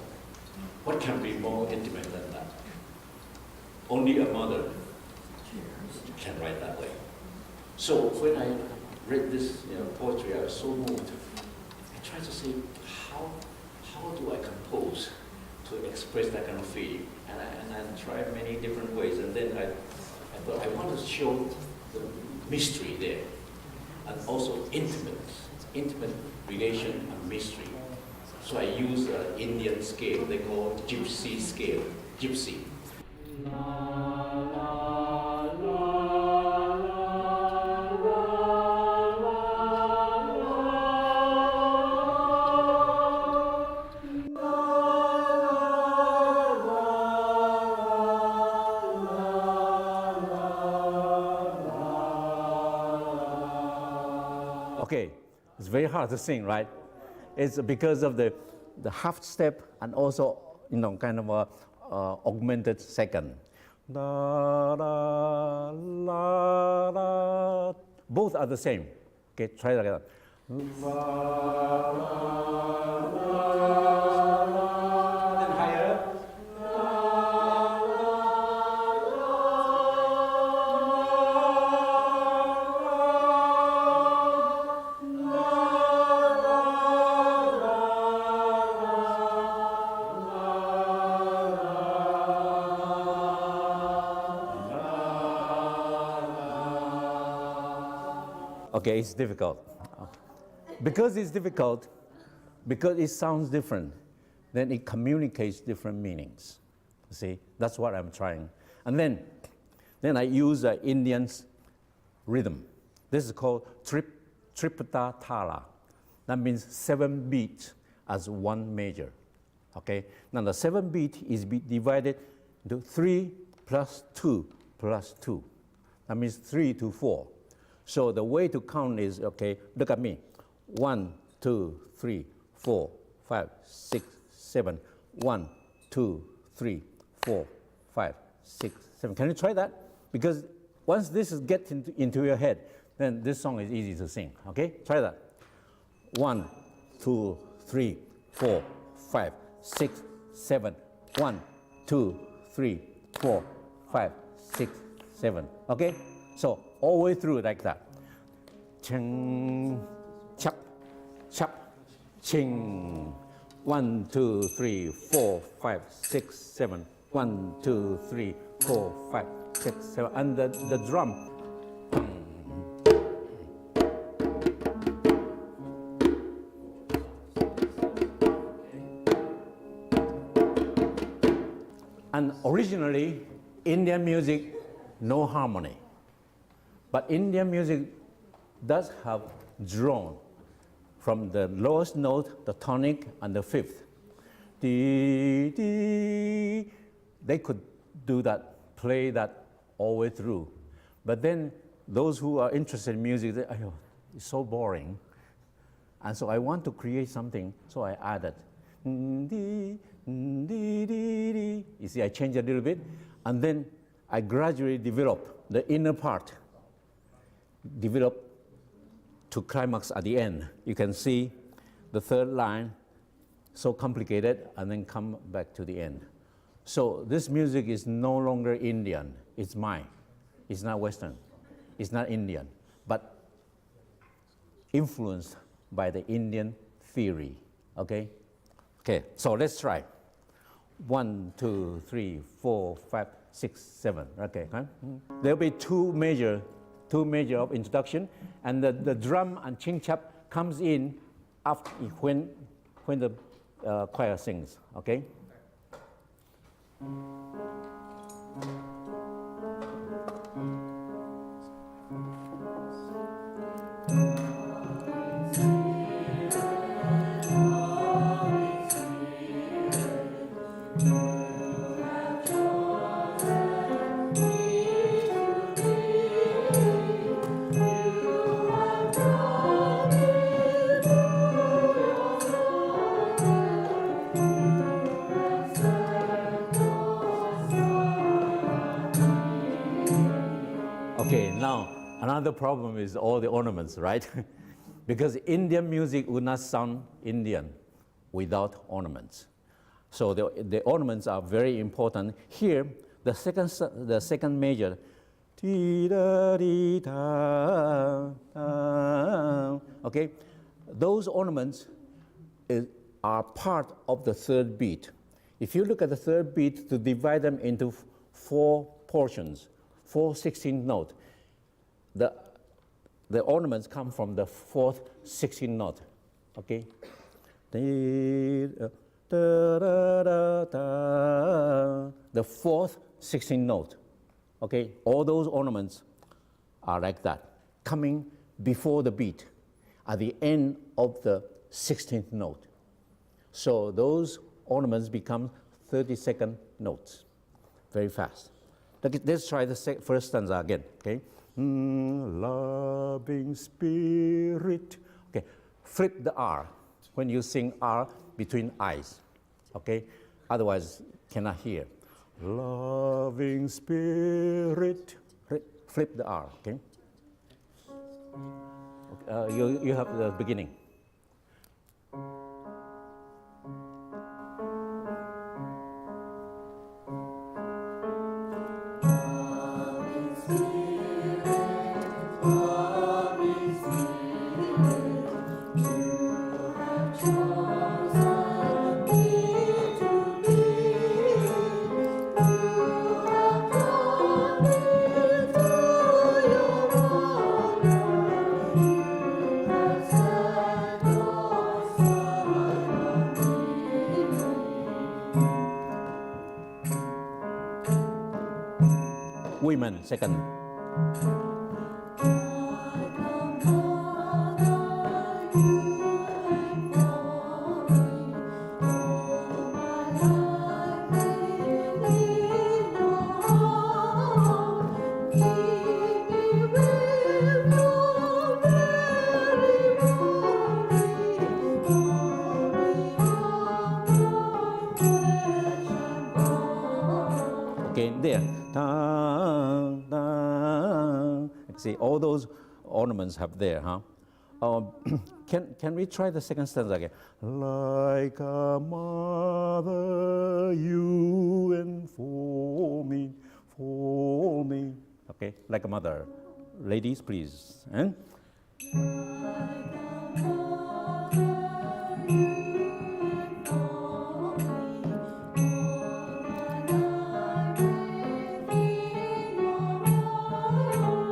S11: What can be more intimate than that? Only a mother can write that way. So when I read this poetry, I was so moved. I tried to say, how do I compose to express that kind of feeling? And I tried many different ways. And then I thought I want to show the mystery there, and also intimate relation and mystery. So I use an Indian scale. They call it gypsy scale, gypsy.
S12: Okay, it's very hard to sing, right? It's because of the half step and also, kind of a augmented second. Da, da, la, da. Both are the same. Okay, try that again. La, la, la, then higher. Okay, it's difficult. Because it's difficult, because it sounds different, then it communicates different meanings. See, that's what I'm trying. And then I use Indian's rhythm. This is called tripta tala. That means 7 beats as one measure. Okay. Now the 7 beat is divided into 3 plus 2 plus 2. That means 3 to 4. So the way to count is, okay, look at me. 1, 2, 3, 4, 5, 6, 7. 1, 2, 3, 4, 5, 6, 7. Can you try that? Because once this gets into your head, then this song is easy to sing. Okay? Try that. 1, 2, 3, 4, 5, 6, 7. 1, 2, 3, 4, 5, 6, 7. Okay? So all the way through like that. Ching, chap, chap, ching. 1, 2, 3, 4, 5, 6, 7. 1, 2, 3, 4, 5, 6, 7. And the drum. And originally, Indian music, no harmony. But Indian music does have drone from the lowest note, the tonic, and the fifth. Dee, dee. They could do that, play that all the way through. But then those who are interested in music, they, oh, it's so boring. And so I want to create something, so I added. Dee, dee, dee, dee. You see, I changed a little bit, and then I gradually develop the inner part. Develop to climax at the end. You can see the third line, so complicated, and then come back to the end. So this music is no longer Indian, it's mine. It's not Western, it's not Indian, but influenced by the Indian theory, okay? Okay, so let's try. 1, 2, 3, 4, 5, 6, 7, okay? There'll be two measure of introduction, and the drum and ching chap comes in after when the choir sings, okay? Okay, now another problem is all the ornaments, right? Because Indian music would not sound Indian without ornaments. So the ornaments are very important. Here, the second measure, okay, those ornaments are part of the third beat. If you look at the third beat, to divide them into 4 portions, 4 16th note, the ornaments come from the 4th 16th note, okay? The 4th 16th note, okay? All those ornaments are like that, coming before the beat, at the end of the 16th note. So those ornaments become 32nd notes, very fast. Let's try the first stanza again, okay? Loving spirit. Okay, flip the R when you sing R between eyes, okay? Otherwise, cannot hear. Loving spirit. Flip the R, okay? You have the beginning. Women, second. Okay, there. See, all those ornaments have there, huh? Can we try the second stanza again? Like a mother, you and for me. Okay, like a mother. Ladies, please. Eh?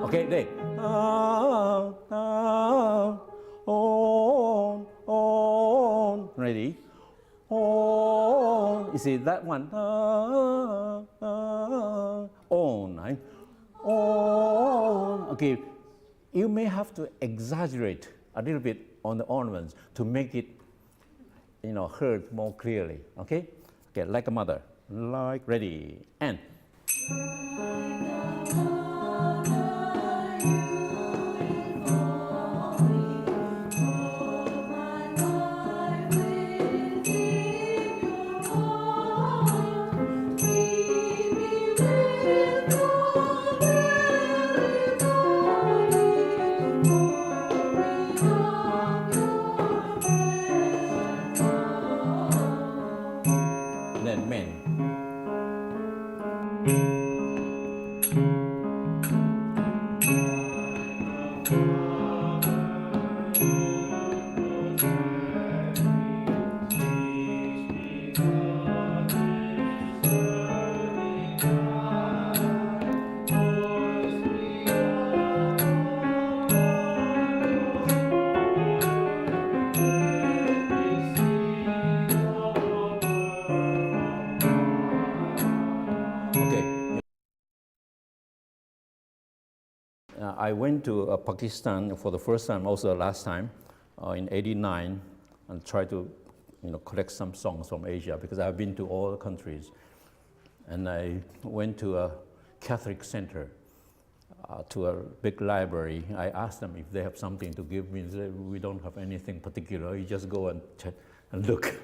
S12: Okay, there. On. Ready? On. You see that one? On, right? On. Okay, you may have to exaggerate a little bit on the ornaments to make it, heard more clearly. Okay? Okay, like a mother. Like, ready, and. Then men. I went to Pakistan for the first time, also the last time, in '89, and tried to collect some songs from Asia, because I've been to all the countries. And I went to a Catholic center, to a big library. I asked them if they have something to give me. They said, we don't have anything particular, you just go and check and look.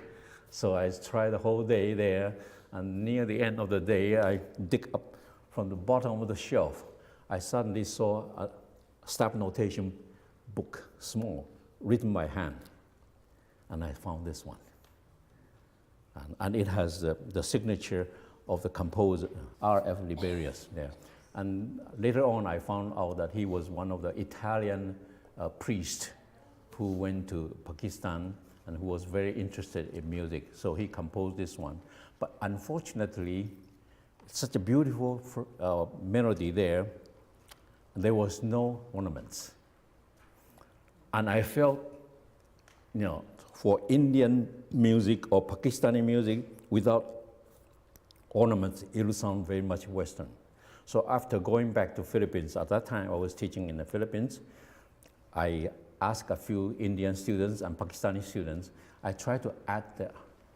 S12: So I tried the whole day there, and near the end of the day, I dig up from the bottom of the shelf. I suddenly saw a staff notation book, small, written by hand, and I found this one. And it has the signature of the composer, R.F. Liberius there. And later on, I found out that he was one of the Italian priests who went to Pakistan and who was very interested in music. So he composed this one. But unfortunately, it's such a beautiful melody there, there was no ornaments. And I felt, for Indian music or Pakistani music, without ornaments, it will sound very much Western. So after going back to Philippines, at that time I was teaching in the Philippines, I asked a few Indian students and Pakistani students, I tried to add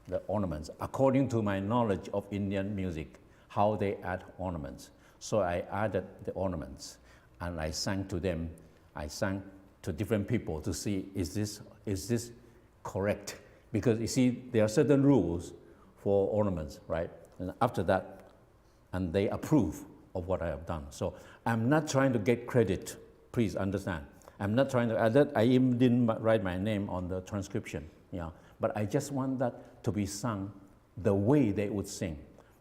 S12: the ornaments according to my knowledge of Indian music, how they add ornaments. So I added the ornaments and I sang to them, I sang to different people to see, is this correct? Because you see, there are certain rules for ornaments, right? And after that, and they approve of what I have done. So I'm not trying to get credit, please understand. I'm not trying to add that. I even didn't write my name on the transcription, but I just want that to be sung the way they would sing.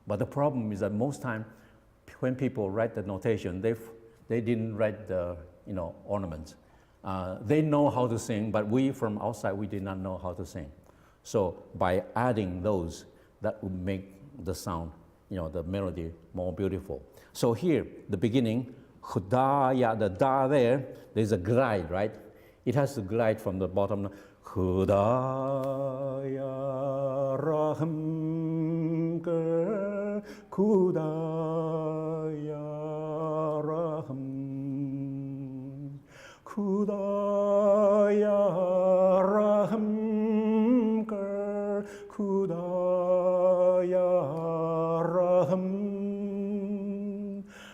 S12: But the problem is that most time, when people write the notation, they didn't write the ornaments. They know how to sing, but we from outside, we did not know how to sing. So by adding those, that would make the sound, the melody more beautiful. So here, the beginning, Khudaya, the da there's a glide, right? It has to glide from the bottom. Khudaya Raham Kar, Khudaya Raham, Khudaya Raham Kar, Khudaya Raham,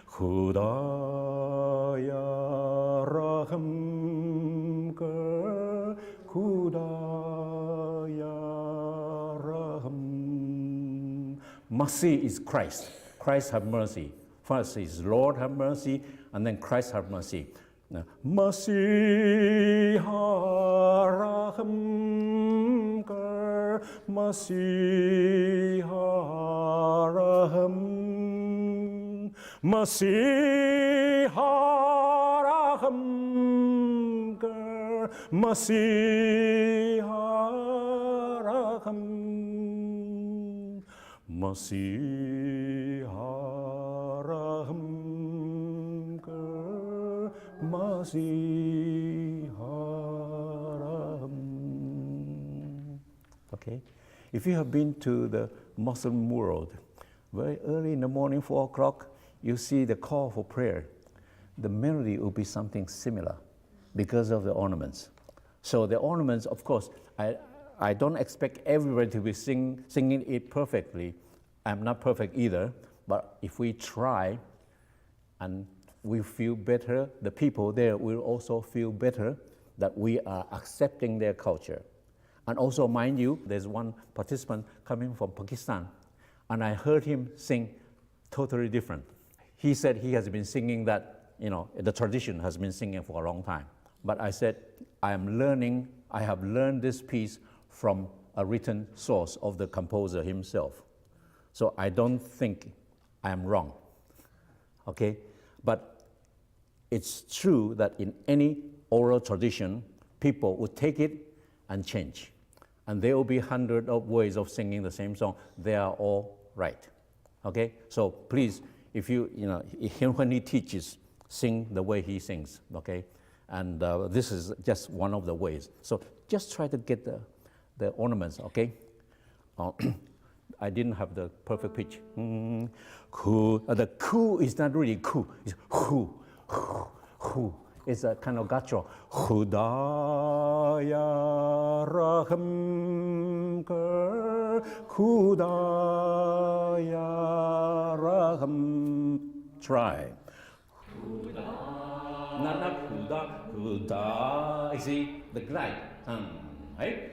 S12: Khudaya Raham Kar, Khudaya Raham. Mercy is Christ. Christ have mercy. First is Lord have mercy, and then Christ have mercy. Mercy Raham Kar, Mercy Raham, Mercy Raham Kar, Mercy Raham, Mercy Raham Kar, Mercy Raham. Okay, if you have been to the Muslim world, very early in the morning, 4 o'clock, you see the call for prayer. The melody will be something similar because of the ornaments. So the ornaments, of course, I don't expect everybody to be singing it perfectly. I'm not perfect either, but if we try and we feel better, the people there will also feel better that we are accepting their culture. And also, mind you, there's one participant coming from Pakistan, and I heard him sing totally different. He said he has been singing that, the tradition has been singing for a long time. But I said, I have learned this piece from a written source of the composer himself. So I don't think I am wrong, okay? But it's true that in any oral tradition, people would take it and change. And there will be hundreds of ways of singing the same song. They are all right, okay? So please, if when he teaches, sing the way he sings, okay? And this is just one of the ways. So just try to get the ornaments, okay? I didn't have the perfect pitch. The ku is not really ku, it's hu, hu, Hu is a kind of guttural. Hudaya raham kar, Hudaya raham. Try. Not Huda, Huda. You see the glide. Right?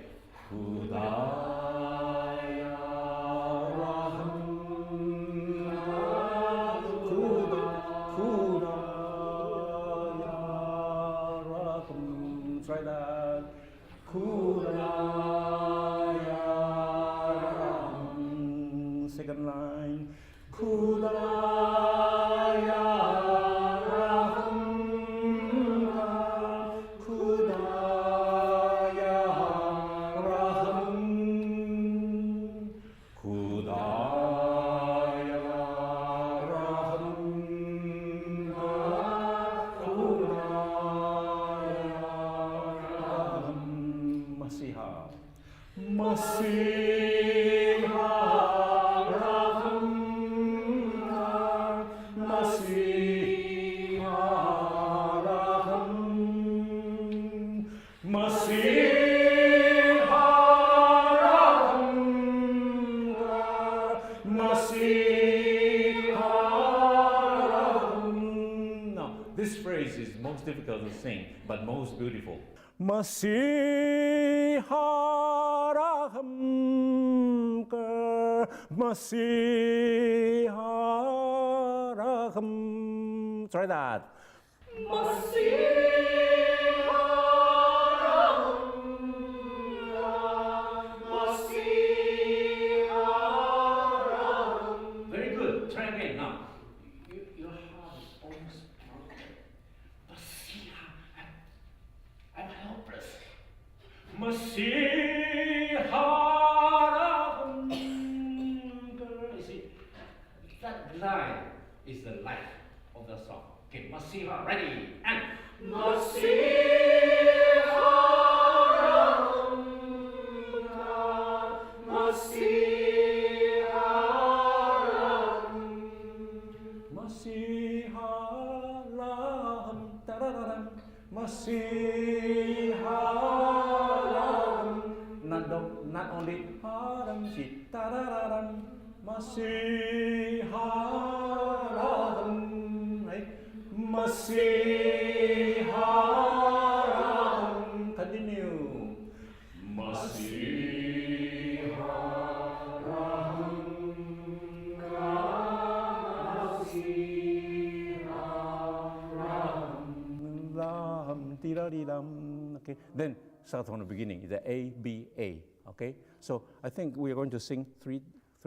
S12: Hudaya raham. Try that. Kudaya. Second line. Kudaya. Kudaya. Masiha raham Masiha raham Masiha raham Masiha raham. Now, this phrase is most difficult to sing, but most beautiful. Masiha raham kar, Masiha raham. Try that. Masiha raham kar, Masiha raham. Very good. Try again now. Your heart is almost broken. Masiha, I'm helpless. Masiha raham kar. You see, that line is the life of the song. Okay, Masiha, ready, and Masiha raham kar, Masiha raham. Masiha raham, tarararam. Masiha raham. Not only haram, she tarararam. Masiha raham, right? Masiha raham. Continue. Masiha raham. Masiha raham. Tiraridam. Okay, then start from the beginning. The A, B, A. Okay, so I think we are going to sing three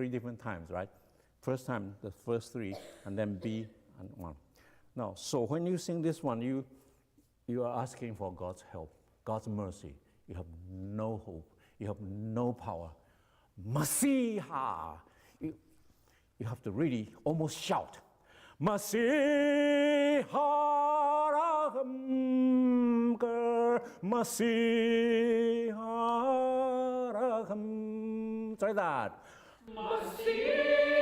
S12: different times, right? First time, the first three, and then B and 1. Now, so when you sing this one, you are asking for God's help, God's mercy. You have no hope. You have no power. Masiha. You have to really almost shout. Masiha raham kar, Masiha raham. Try that. Masiha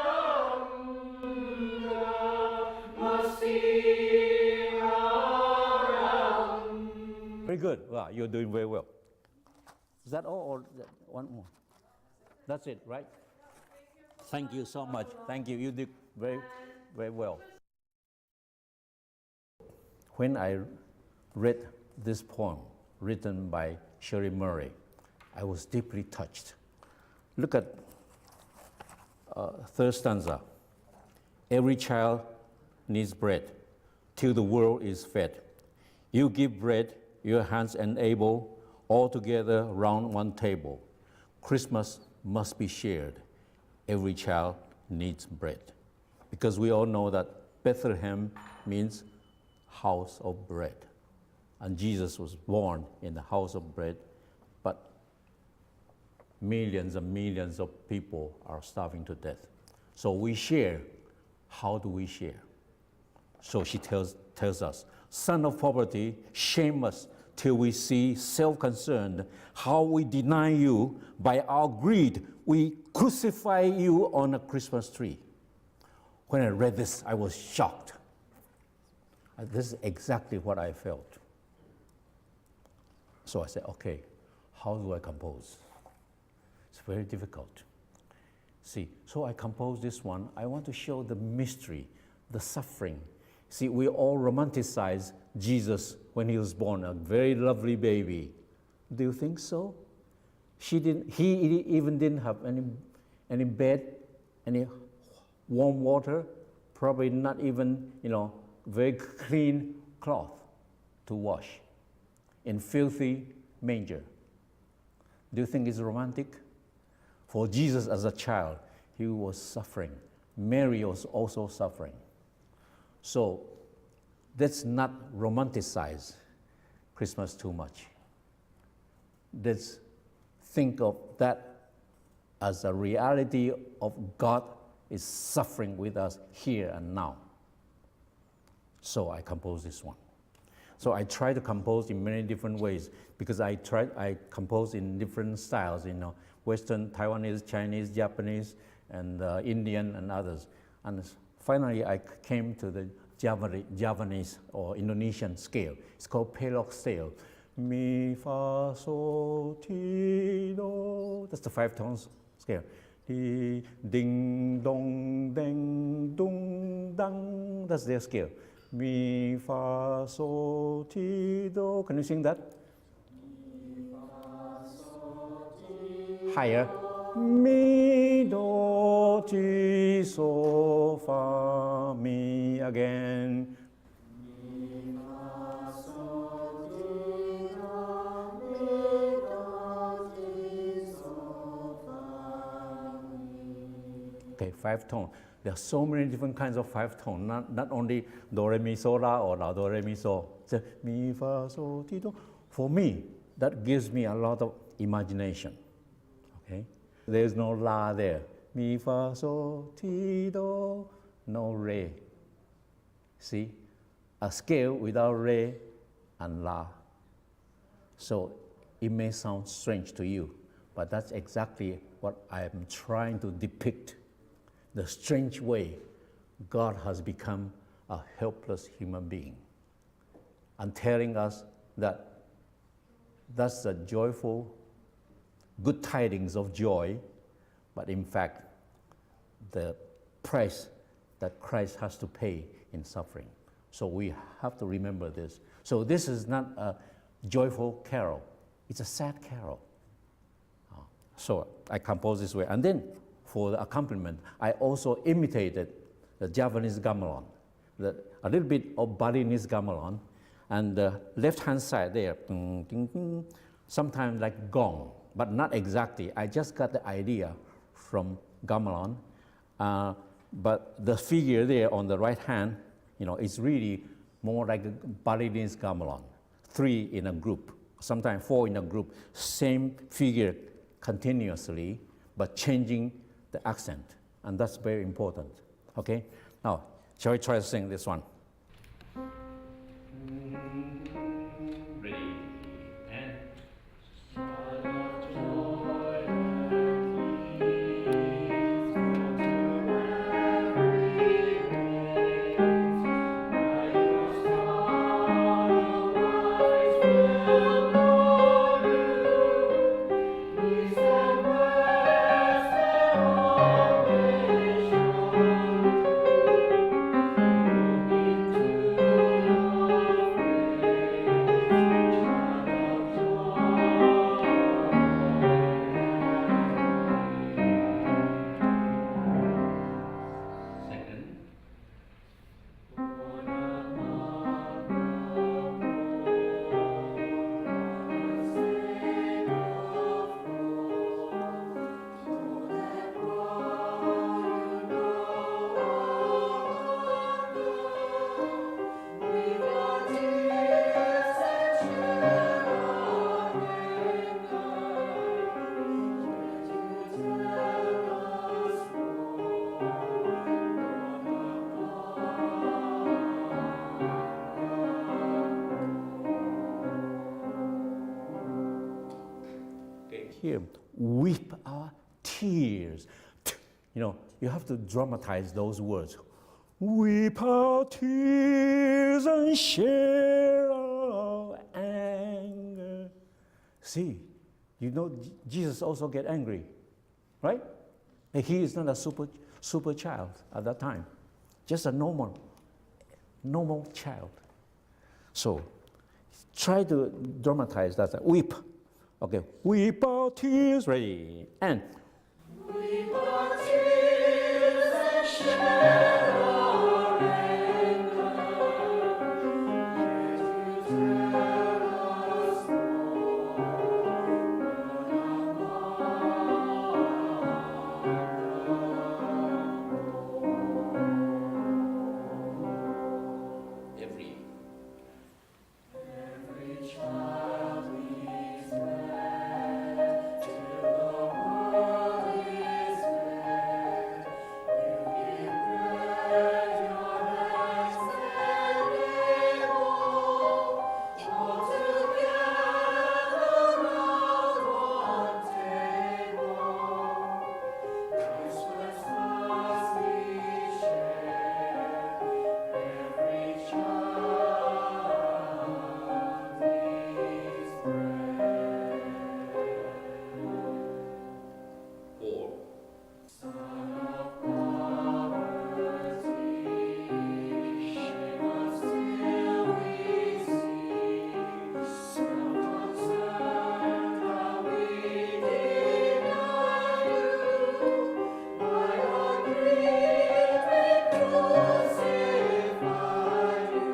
S12: raham kar, Masiha raham. Very good. Wow, you're doing very well. Is that all or one more? That's it, right? Thank you so much. Thank you. You did very, very well. When I read this poem written by Sherry Murray, I was deeply touched. Look at third stanza. Every child needs bread till the world is fed. You give bread, your hands enable, all together round one table. Christmas must be shared. Every child needs bread. Because we all know that Bethlehem means house of bread. And Jesus was born in the house of bread, but millions and millions of people are starving to death. So we share. How do we share? So she tells us, son of poverty, shame us till we see self-concerned, how we deny you by our greed. We crucify you on a Christmas tree. When I read this, I was shocked. This is exactly what I felt. So I said, okay, how do I compose? It's very difficult. See, so I composed this one. I want to show the mystery, the suffering. See, we all romanticize Jesus when he was born, a very lovely baby. Do you think so? He even didn't have any bed, any warm water, probably not even, very clean cloth to wash in filthy manger. Do you think it's romantic? For Jesus as a child, he was suffering. Mary was also suffering. So let's not romanticize Christmas too much. Let's think of that as a reality of God is suffering with us here and now. So I composed this one. So I try to compose in many different ways because I compose in different styles, Western, Taiwanese, Chinese, Japanese, and Indian and others. And finally, I came to the Javanese or Indonesian scale. It's called Pelok scale. Mi, fa, sol, ti, do. That's the 5 tones scale. Di, ding, dong, ding, dung, dang. That's their scale. Mi, fa, sol, ti, do. Can you sing that? Mi, fa, sol, ti, higher. Mi, do, ti, so, fa, mi again. Mi, fa, sol, ti, do, mi, do, ti, so, fa, mi. Okay, 5 tones. There are so many different kinds of 5 tones, not only do, re, mi, so, la, or la, do, re, mi, so. So, mi, fa, sol, ti, do. For me, that gives me a lot of imagination. Okay? There's no la there. Mi, fa, sol, ti, do, no re. See? A scale without re and la. So it may sound strange to you, but that's exactly what I am trying to depict. The strange way God has become a helpless human being and telling us that that's the joyful, good tidings of joy, but in fact, the price that Christ has to pay in suffering. So we have to remember this. So this is not a joyful carol. It's a sad carol. So I composed this way. And then for the accompaniment, I also imitated the Javanese gamelan, a little bit of Balinese gamelan, and the left-hand side there, ding, ding, ding, sometimes like gong, but not exactly. I just got the idea from gamelan, but the figure there on the right hand, is really more like a Balinese gamelan, 3 in a group, sometimes 4 in a group, same figure continuously, but changing the accent, and that's very important. Okay? Now, shall we try to sing this one? Ready, and here, weep our tears. You have to dramatize those words. Weep our tears and share our anger. See, you know, Jesus also get angry, right? And he is not a super child at that time, just a normal child. So try to dramatize that. Weep. Okay, weep our tears, ready, and
S8: Weep our tears and share our anger. Yet you tell us every child needs bread till the world is fed. You give bread, your hands and able, all together round one table. Christmas must be shared. Every child needs bread. Son of poverty, shame us till we see. Self-concerned, how we deny you. By our greed we crucify you.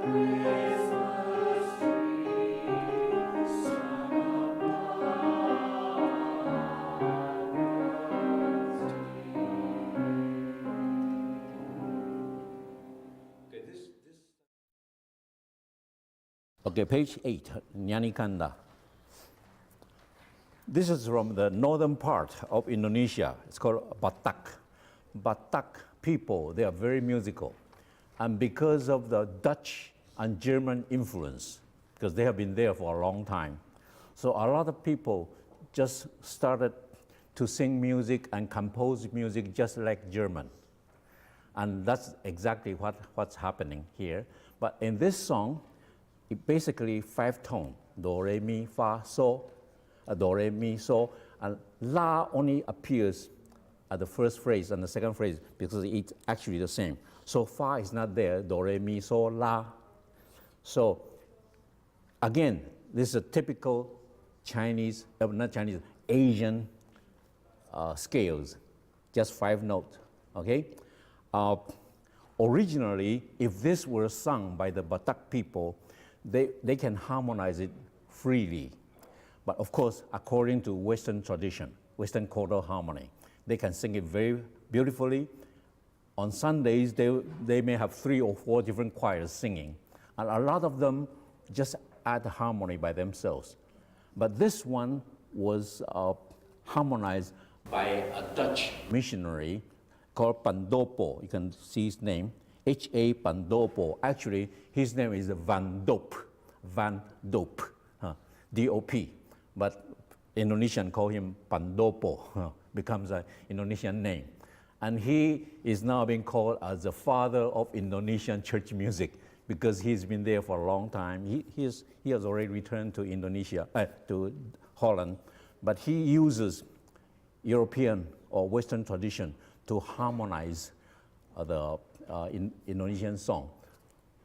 S8: On the Christmas tree, Son of
S12: okay, page 8, Nyanikanda. This is from the northern part of Indonesia. It's called Batak. Batak people, they are very musical. And because of the Dutch and German influence, because they have been there for a long time, so a lot of people just started to sing music and compose music just like German. And that's exactly what's happening here. But in this song, it basically 5 tones: do, re, mi, fa, so, do, re, mi, so, and la only appears at the first phrase and the second phrase because it's actually the same. So fa is not there, do, re, mi, so, la. So again, this is a typical Chinese, not Chinese, Asian scales, just 5 notes, okay? Originally, if this were sung by the Batak people, they can harmonize it freely. But of course, according to Western tradition, Western chordal harmony, they can sing it very beautifully. On Sundays, they may have 3 or 4 different choirs singing. And a lot of them just add harmony by themselves. But this one was harmonized by a Dutch missionary called Pandopo. You can see his name, H.A. Pandopo. Actually, his name is Van Dop, D-O-P. But Indonesian call him Pandopo, becomes an Indonesian name. And he is now being called as the father of Indonesian church music because he's been there for a long time. He has already returned to Indonesia, to Holland, but he uses European or Western tradition to harmonize the Indonesian song.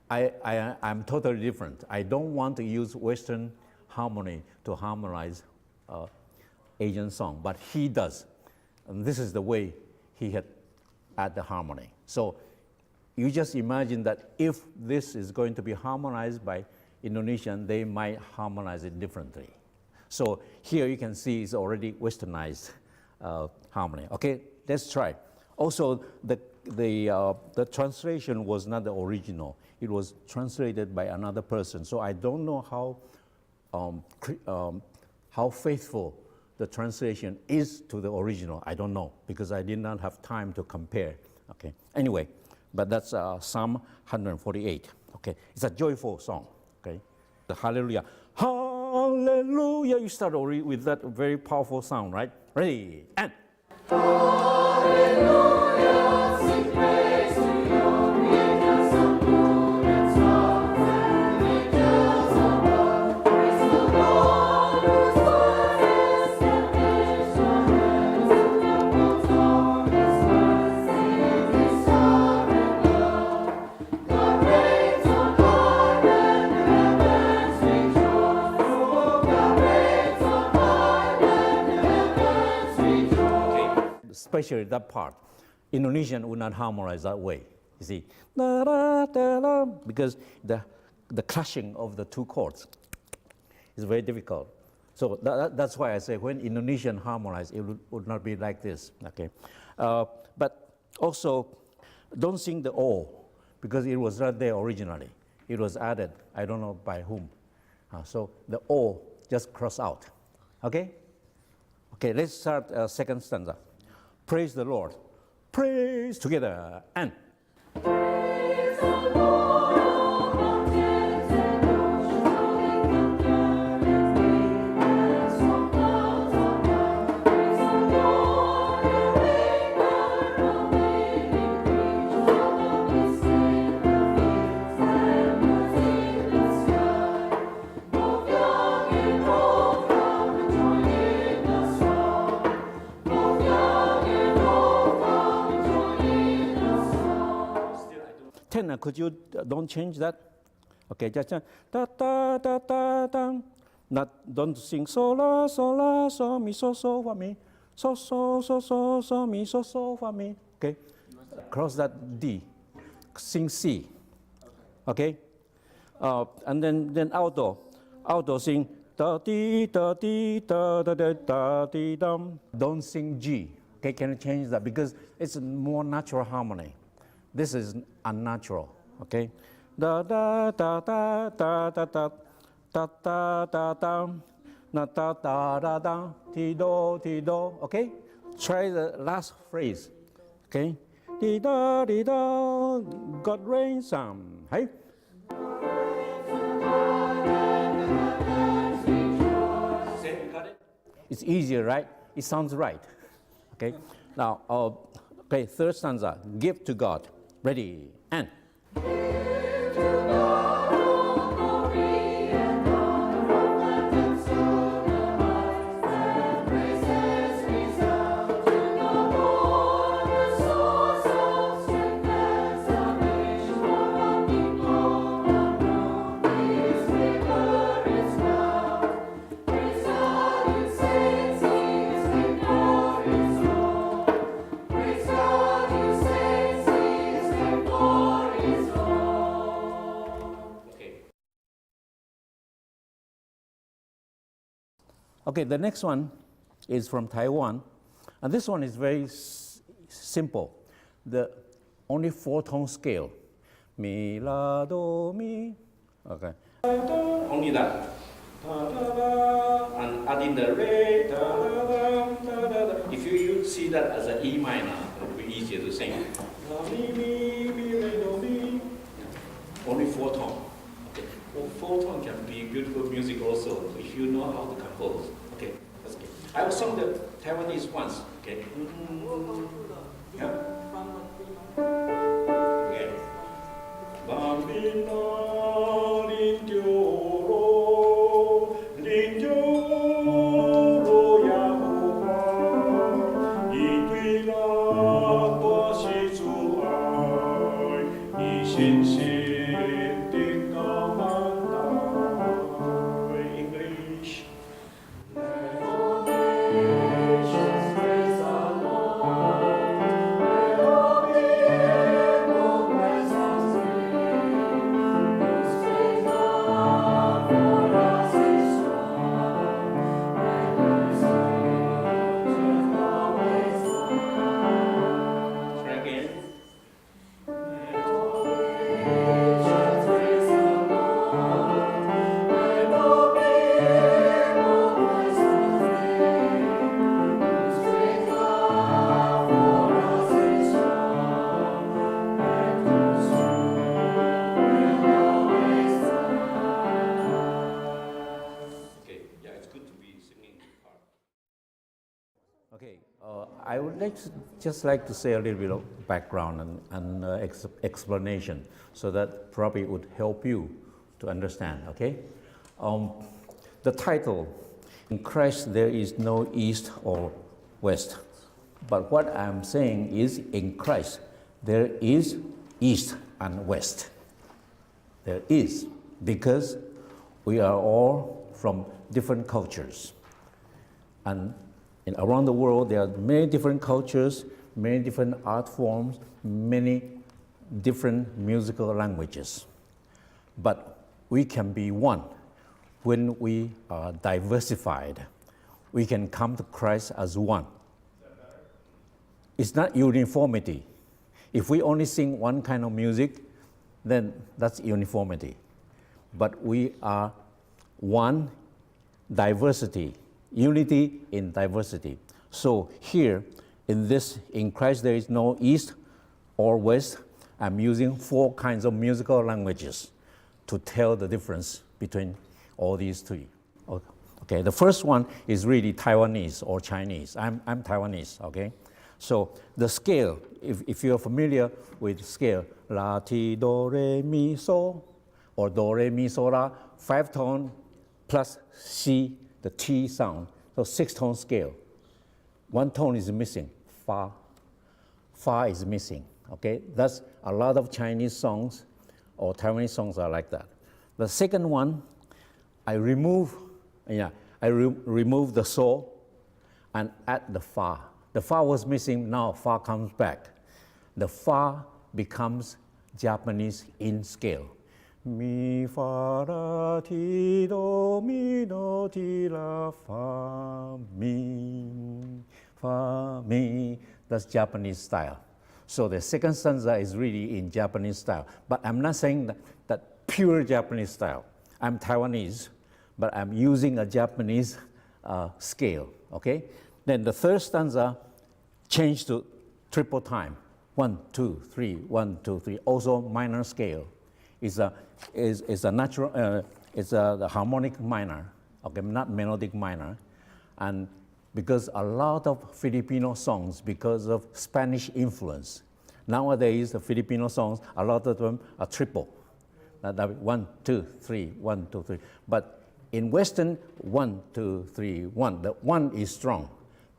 S12: I'm totally different. I don't want to use Western harmony to harmonize Asian song, but he does. And this is the way he had add the harmony. So you just imagine that if this is going to be harmonized by Indonesian, they might harmonize it differently. So here you can see it's already westernized harmony. Okay, let's try. Also, the translation was not the original. It was translated by another person. So I don't know how faithful the translation is to the original. I don't know because I did not have time to compare. Okay. Anyway, but that's Psalm 148. Okay, it's a joyful song. Okay, the Hallelujah, Hallelujah. You start with that very powerful sound, right? Ready and.
S8: Hallelujah.
S12: especially that part. Indonesian would not harmonize that way, you see. Da, da, da, da, because the clashing of the two chords is very difficult. So that's why I say when Indonesian harmonize, it would not be like this, okay? But also, don't sing the O, because it was not there originally. It was added, I don't know by whom. So the O just cross out, okay? Okay, let's start second stanza. Praise the Lord. Praise together, and.
S8: Praise the Lord, all mountains and oceans, and from clouds on high. Praise the Lord, you maker of living creatures, all the beasts in the fields and birds in the sky. Both young and old come and join in the song. Both young and old come and join in the song.
S12: Tenor, could you don't change that? Okay, just da da da da da. Not don't sing so la so mi so fa mi so mi so fa mi. Okay, cross that D, sing C. Okay, and then alto sing da di da di da da da da di dum. Don't sing G. Okay, can you change that because it's a more natural harmony. This is unnatural, okay? Da da da da da da da da da da da na da da da da ti do, okay? Try the last phrase, okay? Ti da, God rain some, hey? It's easier, right? It sounds right, okay? Now, okay, third stanza, give to God. Ready, and.
S8: Give to God all glory and honor, from left and soon above. Let praises resound to the Lord, the source of strength and salvation. For all people unknown, His favor is found. Praise God, you saints, He is victorious Lord. Praise God, you saints, He is victorious Lord.
S12: Okay, the next one is from Taiwan, and this one is very simple. The only 4-tone scale, mi la do mi. Okay, only that. And adding the re. If you see that as an E minor, it will be easier to sing. Only 4-tone. Okay, well, 4-tone can be beautiful music also if you know how to compose. Okay, that's okay. I will sing the Taiwanese once. Okay. Yeah. Okay. Bambino lindioro, lindioro Yahovah, 이귀나 것이 주爱，你信心的高满大。English.
S8: Let all nations praise the Lord. Let all people bless His name. Whose great love for us is strong, and His truth always lasts.
S12: Try again.
S8: Let all nations praise the Lord. Let all people bless His name. Whose great love for us is strong, and whose truth will always last.
S12: Okay, yeah, it's good to be singing part. Okay, I would just like to say a little bit of background and explanation so that probably would help you to understand, okay? The title, in Christ there is no east or west. But what I'm saying is in Christ there is east and west. There is, because we are all from different cultures. And And around the world, there are many different cultures, many different art forms, many different musical languages. But we can be one when we are diversified. We can come to Christ as one. It's not uniformity. If we only sing one kind of music, then that's uniformity. But we are one, diversity, unity in diversity. So here, in Christ there is no East or West. I'm using 4 kinds of musical languages to tell the difference between all these 3. Okay, the first one is really Taiwanese or Chinese. I'm Taiwanese, okay? So the scale, if you're familiar with scale, La, Ti, Do, Re, Mi, So, or Do, Re, Mi, So, La, 5 tone plus C, the T sound, so 6-tone scale. 1 tone is missing, Fa. Fa is missing, okay? That's a lot of Chinese songs or Taiwanese songs are like that. The second one, I remove the So and add the Fa. The Fa was missing, now Fa comes back. The Fa becomes Japanese in scale. Mi, Fa, La, Ti, Do, Mi, Do, Ti, La, Fa, Mi. That's Japanese style. So the second stanza is really in Japanese style. But I'm not saying that pure Japanese style. I'm Taiwanese, but I'm using a Japanese scale, okay? Then the third stanza changed to triple time. 1, 2, 3, 1, 2, 3. Also minor scale. It's a natural. It's the harmonic minor. Okay, not melodic minor, and because a lot of Filipino songs, because of Spanish influence, nowadays the Filipino songs, a lot of them are triple. 1, 2, 3, 1, 2, 3. But in Western, 1, 2, 3, 1. The 1 is strong.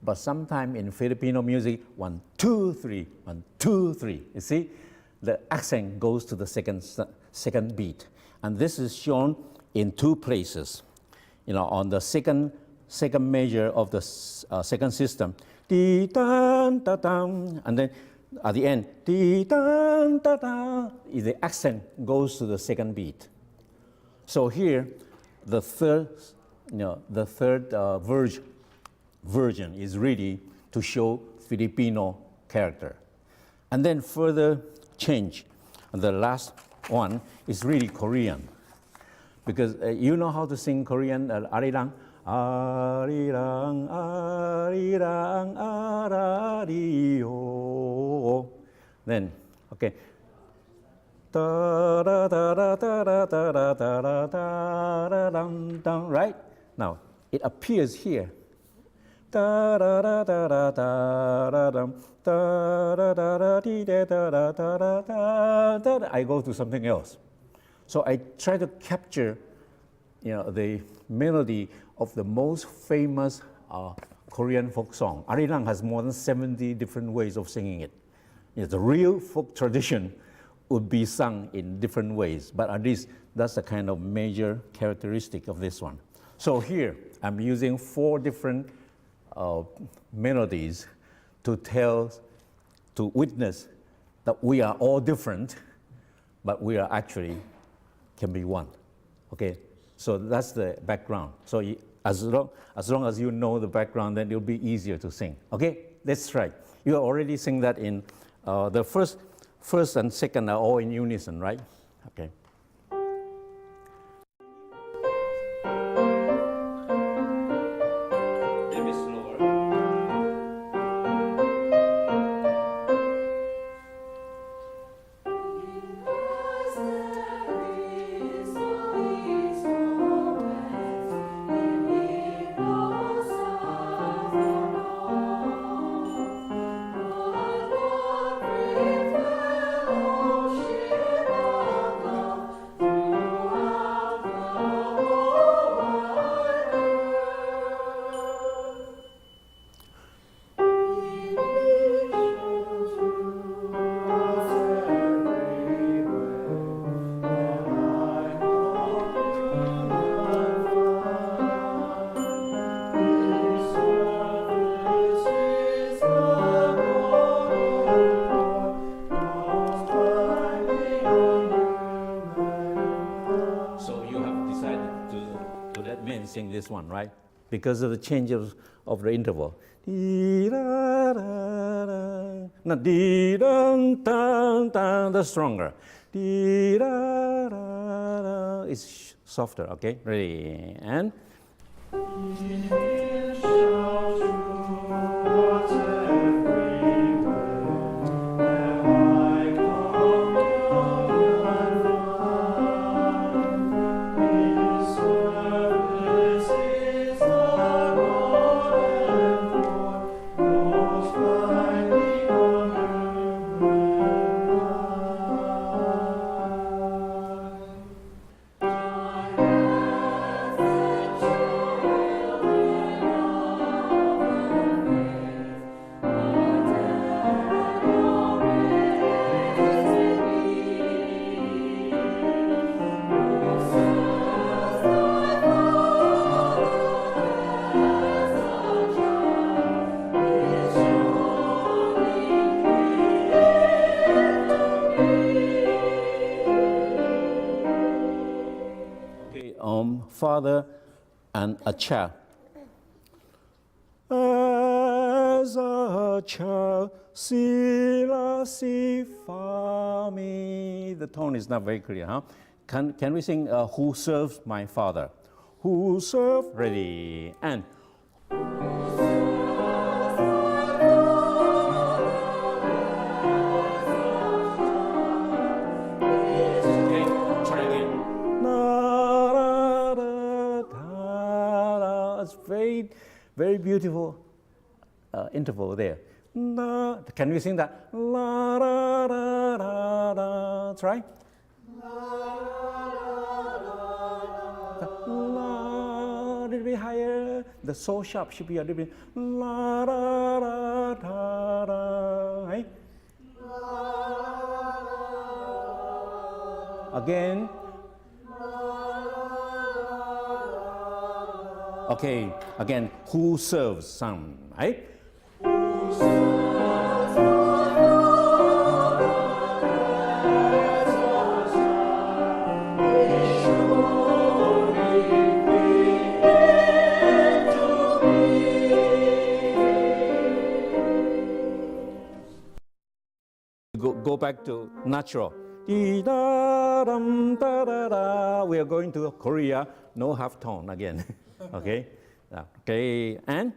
S12: But sometimes in Filipino music, 1, 2, 3, 1, 2, 3. You see, the accent goes to the second beat, and this is shown in 2 places. You know, on the second measure of the second system, di dan da dan, and then at the end, di dan da da. The accent goes to the second beat. So here, the third version is really to show Filipino character. And then further change, the last one is really Korean. Because you know how to sing Korean, Arirang? Arirang, arirang, arario. Then, okay. Da da da da da da da da da da da, right? Now, it appears here. Da da da da da da da da da da da da da da. I go to something else. So I try to capture, the melody of the most famous Korean folk song. Arirang has more than 70 different ways of singing it. The real folk tradition would be sung in different ways, but at least that's the kind of major characteristic of this one. So here, I'm using 4 different melodies to witness that we are all different, but we are actually can be one. Okay, so that's the background. So as long as you know the background, then it'll be easier to sing. Okay, let's try. You already sing that in the first and second are all in unison, right? Okay. let me sing this one, right? Because of the change of the interval. Dee-da-da-da. Now, dee-dum-dum-dum, that's stronger. Dee-da-da-da. It's softer, okay? Ready, and... Father and a child. As a child, si la si fa mi. The tone is not very clear, huh? Can we sing Who Serves My Father? Who serve? Ready, and... Very beautiful interval there. La, can we sing that? La, da, da, da, da. Try. La, a little bit higher. The so sharp should be a little bit. La, da, da, da, da. Right? Again. Okay, again, who serves some, right? Go back to natural. We are going to Korea, no half tone again. Okay, okay, and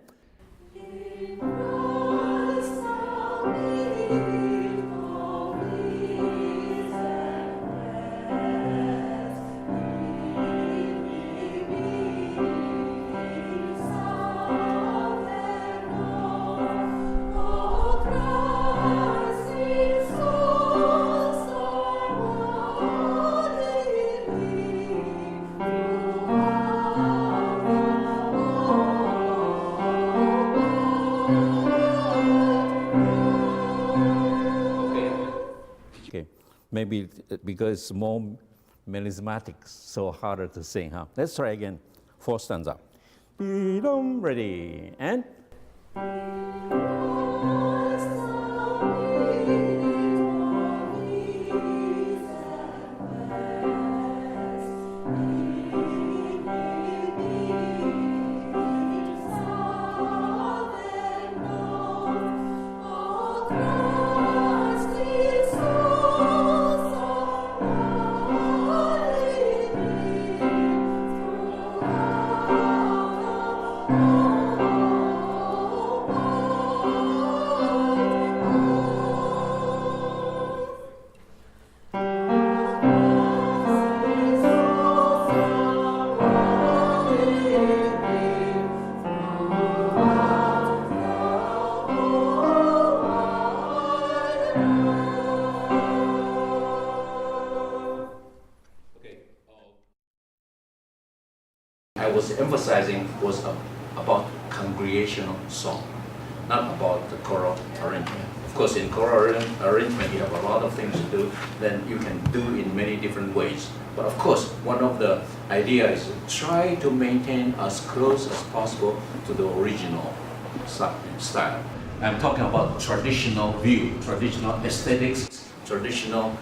S12: maybe because it's more melismatic, so harder to sing, huh? Let's try again. 4 stanza. Ready, and... I was emphasizing was about congregational song, not about the choral arrangement. Of course, in choral arrangement, you have a lot of things to do, then you can do in many different ways. But of course, one of the ideas is to try to maintain as close as possible to the original style. I'm talking about traditional view, traditional aesthetics, traditional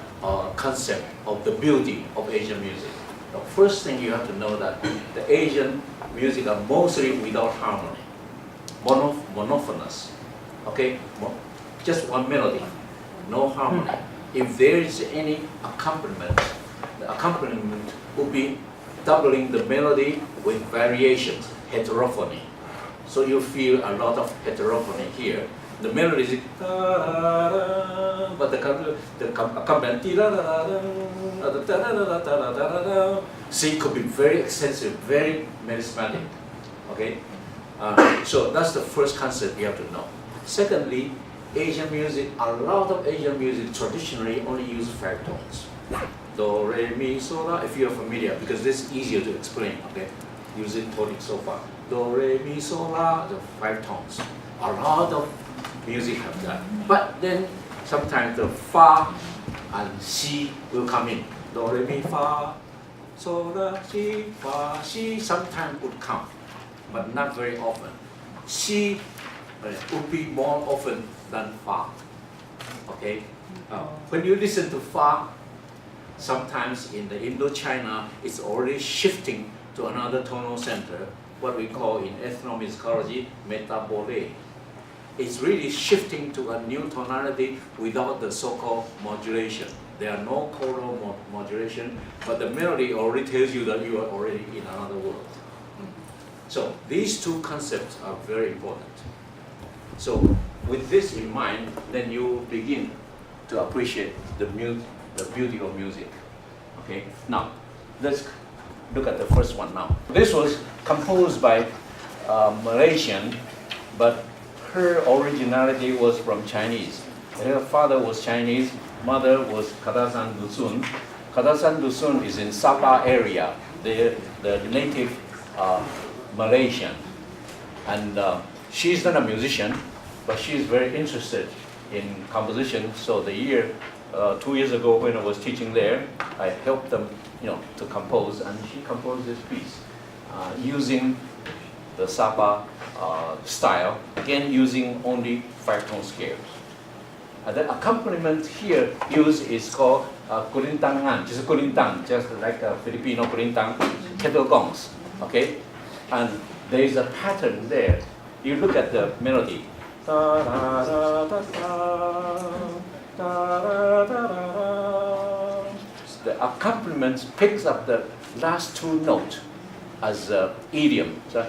S12: concept of the beauty of Asian music.
S11: The first thing you have to know that the Asian music are mostly without harmony, monophonous. Okay, just one melody, no harmony. If there is any accompaniment, the accompaniment would be doubling the melody with variations, heterophony. So you feel a lot of heterophony here. The melody is but the accompaniment see could be very extensive, very melismatic. Okay, so that's the first concept you have to know. Secondly, Asian music, a lot of Asian music traditionally only use 5 tones. Do, re, mi, so, la, if you're familiar, because this is easier to explain, okay? Using tonic so far. Do, re, mi, so, la, the 5 tones. A lot of music have that. But then sometimes the fa and si will come in. Do, re, mi, fa, so, la, si, fa, si sometimes would come, but not very often. Si would be more often than fa. Okay? When you listen to fa, sometimes in the Indochina, it's already shifting to another tonal center, what we call in ethnomusicology, metabole. It's really shifting to a new tonality without the so-called modulation. There are no choral modulation, but the melody already tells you that you are already in another world. So these two concepts are very important. So with this in mind, then you begin to appreciate the beauty of music. Okay, now let's look at the first one now. This was composed by a Malaysian, but her originality was from Chinese. Her father was Chinese, mother was Kadasan Dusun. Kadasan Dusun is in Sabah area, the native Malaysian. And she's not a musician, but she's very interested in composition. So the year, 2 years ago when I was teaching there, I helped them, to compose, and she composed this piece using the Sabah style, again using only 5-tone scales. The accompaniment here used is called kulintangan, just kulintang, just like a Filipino kulintang, kettle gongs, okay? And there is a pattern there. You look at the melody. The accompaniment picks up the last 2 notes as idiom. So,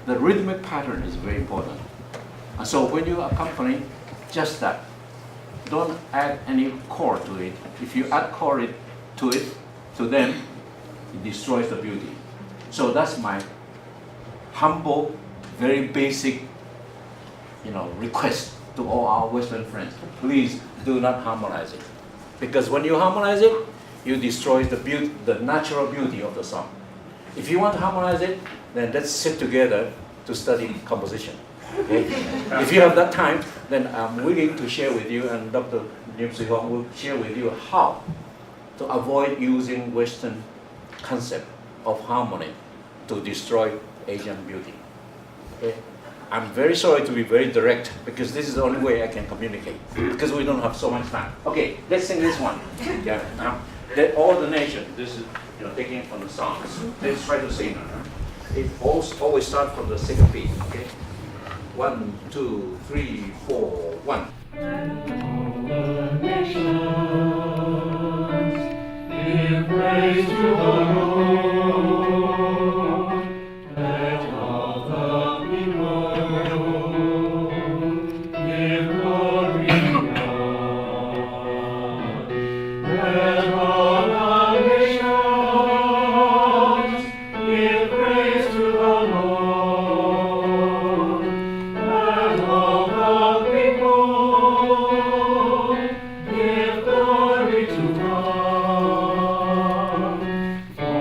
S11: the rhythmic pattern is very important. And so when you accompany just that, don't add any chord to it. If you add chord to it, to them, it destroys the beauty. So that's my humble, very basic, request to all our Western friends. Please do not harmonize it, because when you harmonize it, you destroy the beauty, the natural beauty of the song. If you want to harmonize it, then let's sit together to study composition. Okay? If you have that time, then I'm willing to share with you, and Dr. Lim Sui Hong will share with you how to avoid using Western concept of harmony to destroy Asian beauty. Okay? I'm very sorry to be very direct, because this is the only way I can communicate, because we don't have so much time. Okay, let's sing this one. Yeah. Now, all the nation, this is taking it from the songs. Let's try to sing. It always start from the second beat. Okay. 1, 2, 3, 4, 1.
S8: Give praise to the Lord. Let all the people give glory to God. Let all the nations give praise to the Lord. Let all the people give glory to God. For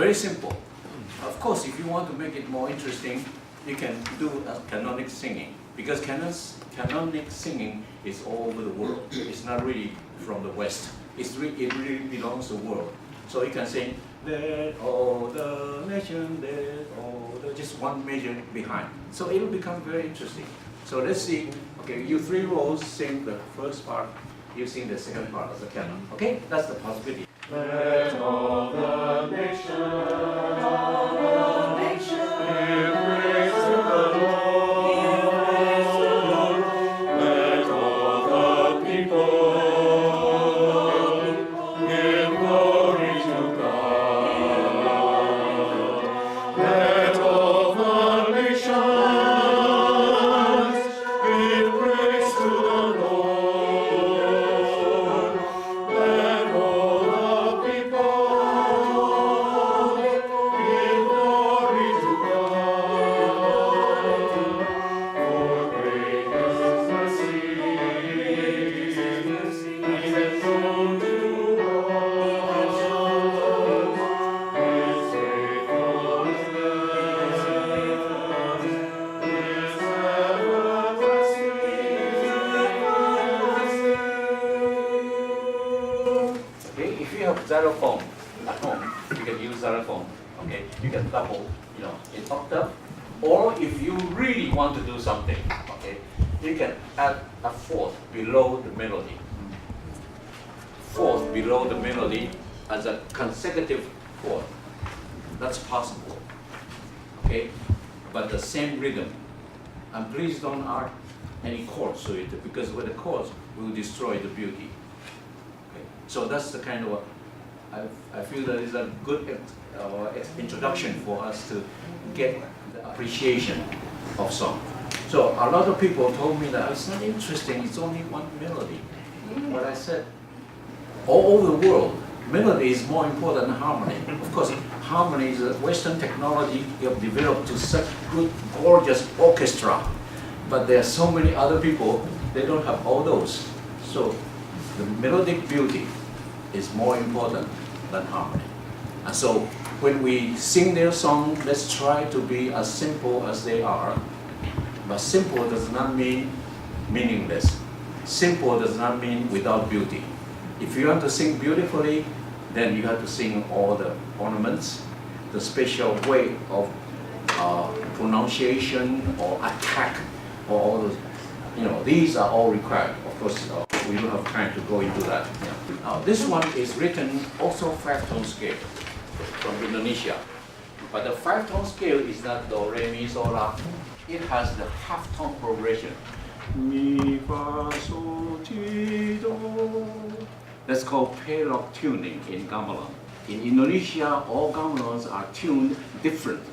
S12: Very simple. Of course, if you want to make it more interesting, you can do canonic singing, because canonic singing is all over the world. It's not really from the West. It really belongs to the world. So you can sing, let all the nation, let all the, just one measure behind. So it'll become very interesting. So let's see, okay, you three rows sing the first part, you sing the second part of the canon. Okay, that's the possibility. Let all the xylophone at home, you can use xylophone. Okay, you can double, in octave, or if you really want to do something, okay, you can add a fourth below the melody. Fourth below the melody as a consecutive chord. That's possible. Okay, but the same rhythm. And please don't add any chords to it, because with the chords will destroy the beauty. Okay, so that's the kind of I feel that is a good introduction for us to get the appreciation of song. So a lot of people told me that it's not interesting, it's only one melody. But I said, all over the world, melody is more important than harmony. Of course, harmony is a Western technology you have developed to such good, gorgeous orchestra. But there are so many other people, they don't have all those. So the melodic beauty is more important than harmony. And so when we sing their song, let's try to be as simple as they are. But simple does not mean meaningless. Simple does not mean without beauty. If you want to sing beautifully, then you have to sing all the ornaments, the special way of pronunciation or attack, or all those. These are all required. Of course, we don't have time to go into that. Now, this one is written also 5-tone scale from Indonesia. But the 5-tone scale is not do, re, mi, so, la. It has the half-tone progression. Mi, fa, so, ti, do. That's called pair-lock tuning in gamelan. In Indonesia, all gamelans are tuned differently.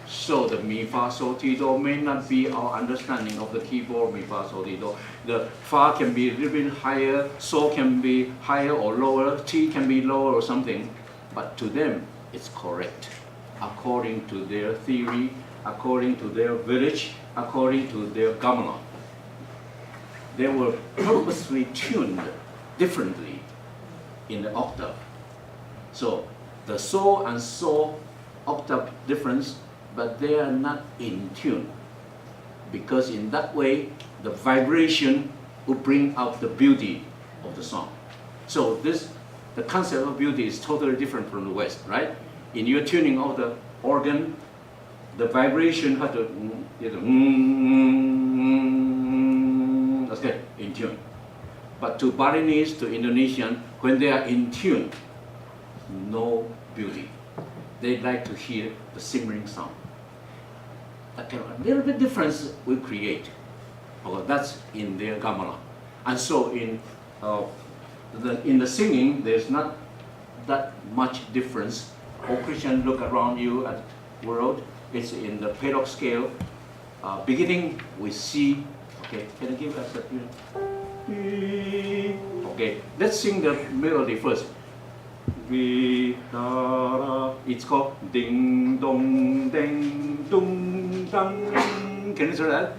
S12: So the mi, fa, sol, ti, do may not be our understanding of the keyboard mi, fa, sol, ti, do. The fa can be a little bit higher, sol can be higher or lower, ti can be lower or something. But to them, it's correct, according to their theory, according to their village, according to their gamelan. They were purposely tuned differently in the octave. So the sol and sol octave difference, but they are not in tune, because in that way the vibration will bring out the beauty of the song. So the concept of beauty is totally different from the West, right? In your tuning of the organ, the vibration has to that's good, in tune. But to Balinese, to Indonesian, when they are in tune, no beauty. They like to hear the simmering sound. A little bit difference will create. That's in their gamelan. And so in the singing, there's not that much difference. All Christian, look around you at the world. It's in the pair-lock scale. Beginning with C. Okay, can you give us a tune? Okay, let's sing the melody first. It's called ding dong ding dong dang. Can you say that?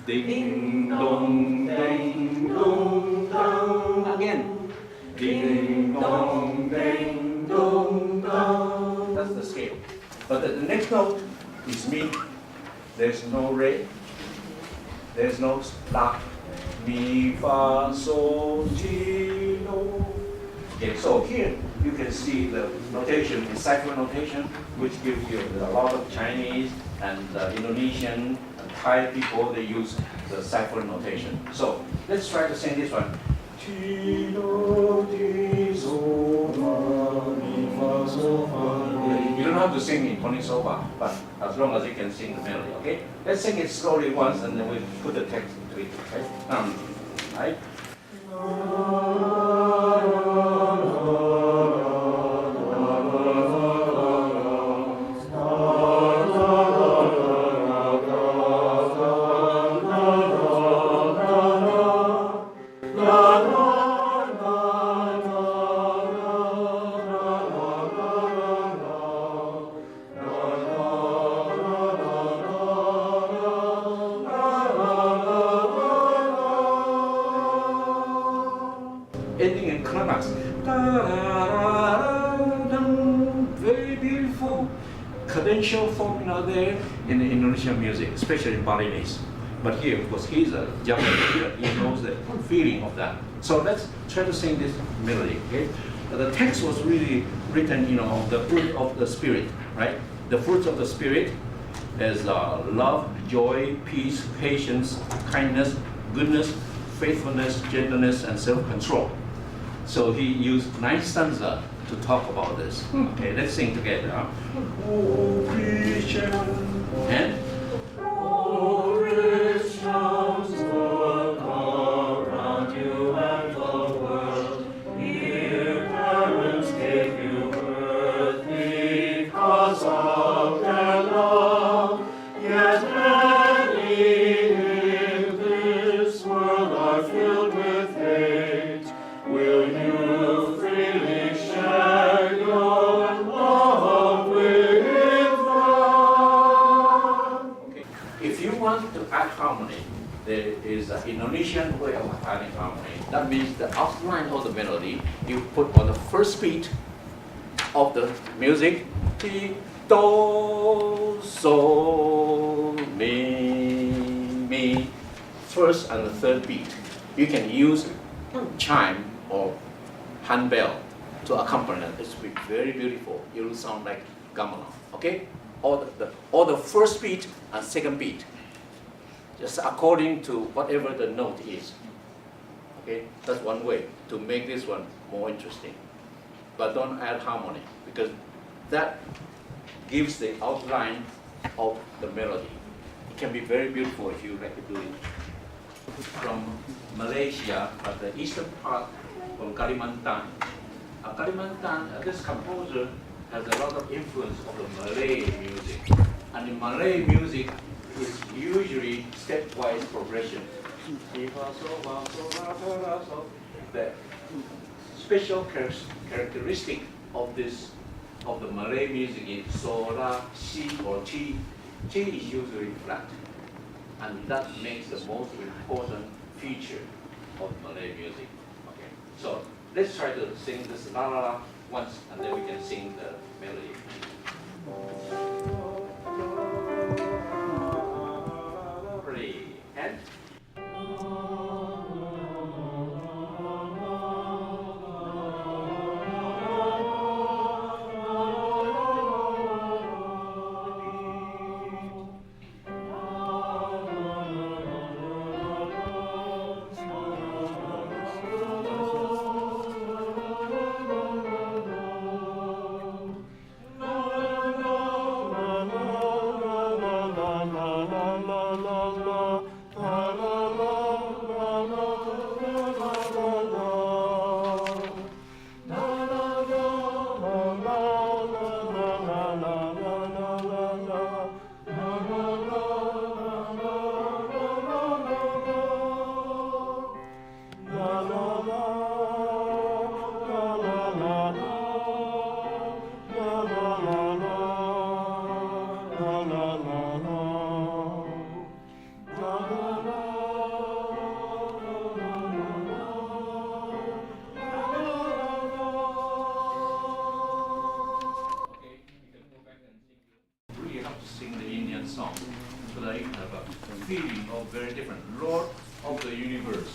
S12: Ding dong ding dong dang. Again. Ding dong ding dong dang. That's the But the next note is mi. There's no re. There's no la. Mi, fa, sol, ti, do. Okay, so here you can see the notation is cipher notation, which gives you a lot of Chinese and Indonesian and Thai people, they use the cipher notation. So let's try to sing this one. Ti, do, ti, so, la, mi, fa, sol, fa. You don't have to sing in tonic sofa, but as long as you can sing the melody, okay? Let's sing it slowly once and then we put the text into it, okay? Right? Ending in climax. Very beautiful cadential formula there in the Indonesian music, especially in Balinese. But here, of course, he's a Japanese, he knows the feeling of that. So let's try to sing this melody, okay? The text was really written, the fruit of the spirit, right? The fruits of the spirit is love, joy, peace, patience, kindness, goodness, faithfulness, gentleness, and self-control. So he used 9 stanza to talk about this. Okay, let's sing together. Huh? Oh, Christian. And? Oh, Christians, look around you and the world. Here parents gave you birth because of their love. Yet many in this world are filled with hate. Will you freely share your love with them? Okay. If you want to add harmony, there is an Indonesian way of adding harmony. That means the outline of the melody you put on the first beat of the music. Ti, do, sol, mi. First and the third beat. You can use chime or handbell to accompany it. It's very beautiful. It will sound like gamelan, okay? Or the first beat and second beat, just according to whatever the note is. Okay, that's one way to make this one more interesting. But don't add harmony because that gives the outline of the melody. It can be very beautiful if you like to do it. From Malaysia, but the eastern part from Kalimantan. Kalimantan, this composer has a lot of influence of the Malay music. And in Malay music, it's usually stepwise progression. The special characteristic of the Malay music is so, la, si, or ti. Ti is usually flat. And that makes the most important feature of Malay music. Okay, so let's try to sing this la la la once, and then we can sing the melody. Ready, and.
S11: song so that you have a feeling of very different. Lord of the universe.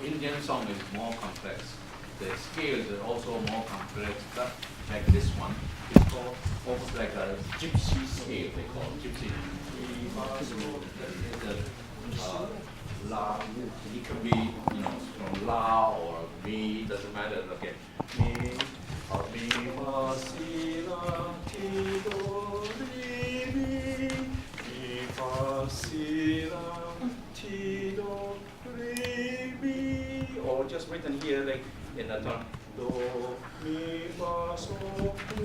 S11: Indian song is more complex. The scales are also more complex. But like this one, it's called almost like a gypsy scale. They call it gypsy. La. It can be from la or mi. Doesn't matter. Okay. Mi. Mi fa si la ti do re mi. Mi fa si la ti do re mi. Or just written here like in the tone. Do mi fa so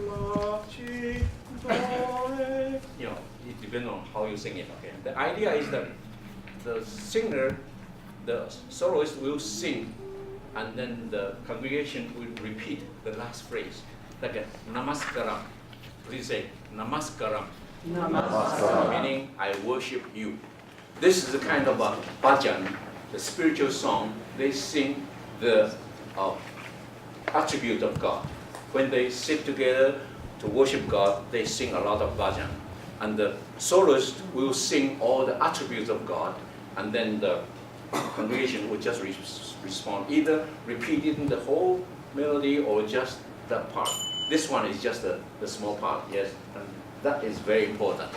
S11: la ti do re. It depends on how you sing it. Okay. The idea is that the singer, the soloist will sing, and then the congregation will repeat the last phrase, like a namaskaram. Please say namaskaram. Namaskaram. Meaning I worship you. This is the kind of a bhajan, the spiritual song. They sing the attribute of God. When they sit together to worship God, they sing a lot of bhajan. And the soloist will sing all the attributes of God, and then the congregation will just respond, either repeating the whole melody or just that part. This one is just the small part, yes, and that is very important.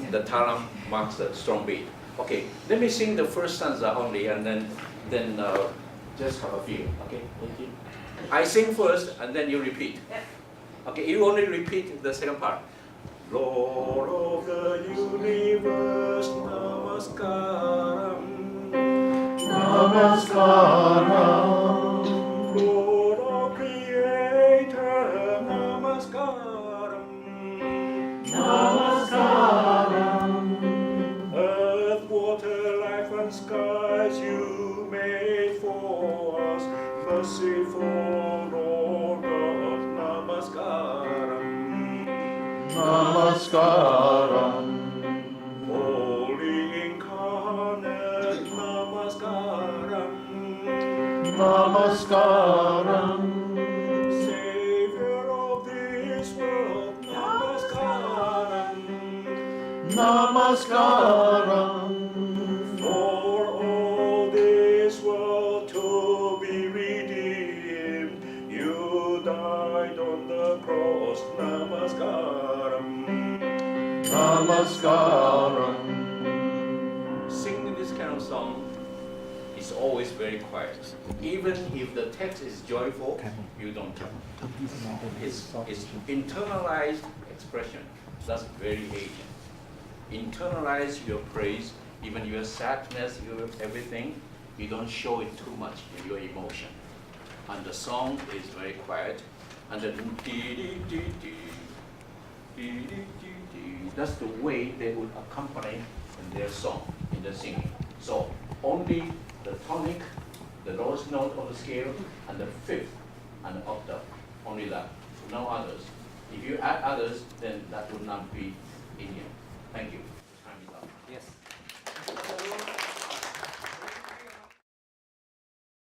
S11: The talam marks the strong beat. Okay, let me sing the first stanza only, and then just have a feel. Okay, I sing first, and then you repeat. Okay, you only repeat the second part. Lord of the universe, namaskaram.
S8: Namaskaram.
S11: Lord of creator, namaskaram.
S8: Namaskaram.
S11: Earth, water, life and skies you made for us. Merciful Lord God, namaskaram.
S8: Namaskaram.
S11: Holy incarnate, namaskaram.
S8: Namaskaram.
S11: Savior of this world, namaskaram.
S8: Namaskaram.
S11: For all this world to be redeemed, you died on the cross, namaskaram.
S8: Namaskaram.
S11: Singing this kind of song is always very quiet. Even if the text is joyful, you don't care. It's internalized expression. That's very Asian. Internalize your praise, even your sadness, your everything. You don't show it too much in your emotion. And the song is very quiet. And the that's the way they would accompany in their song, in the singing. So only the tonic, the lowest note of the scale, and the fifth and the octave. Only that. No others. If you add others, then that would not be Indian. Thank you. Time is up.
S2: Yes.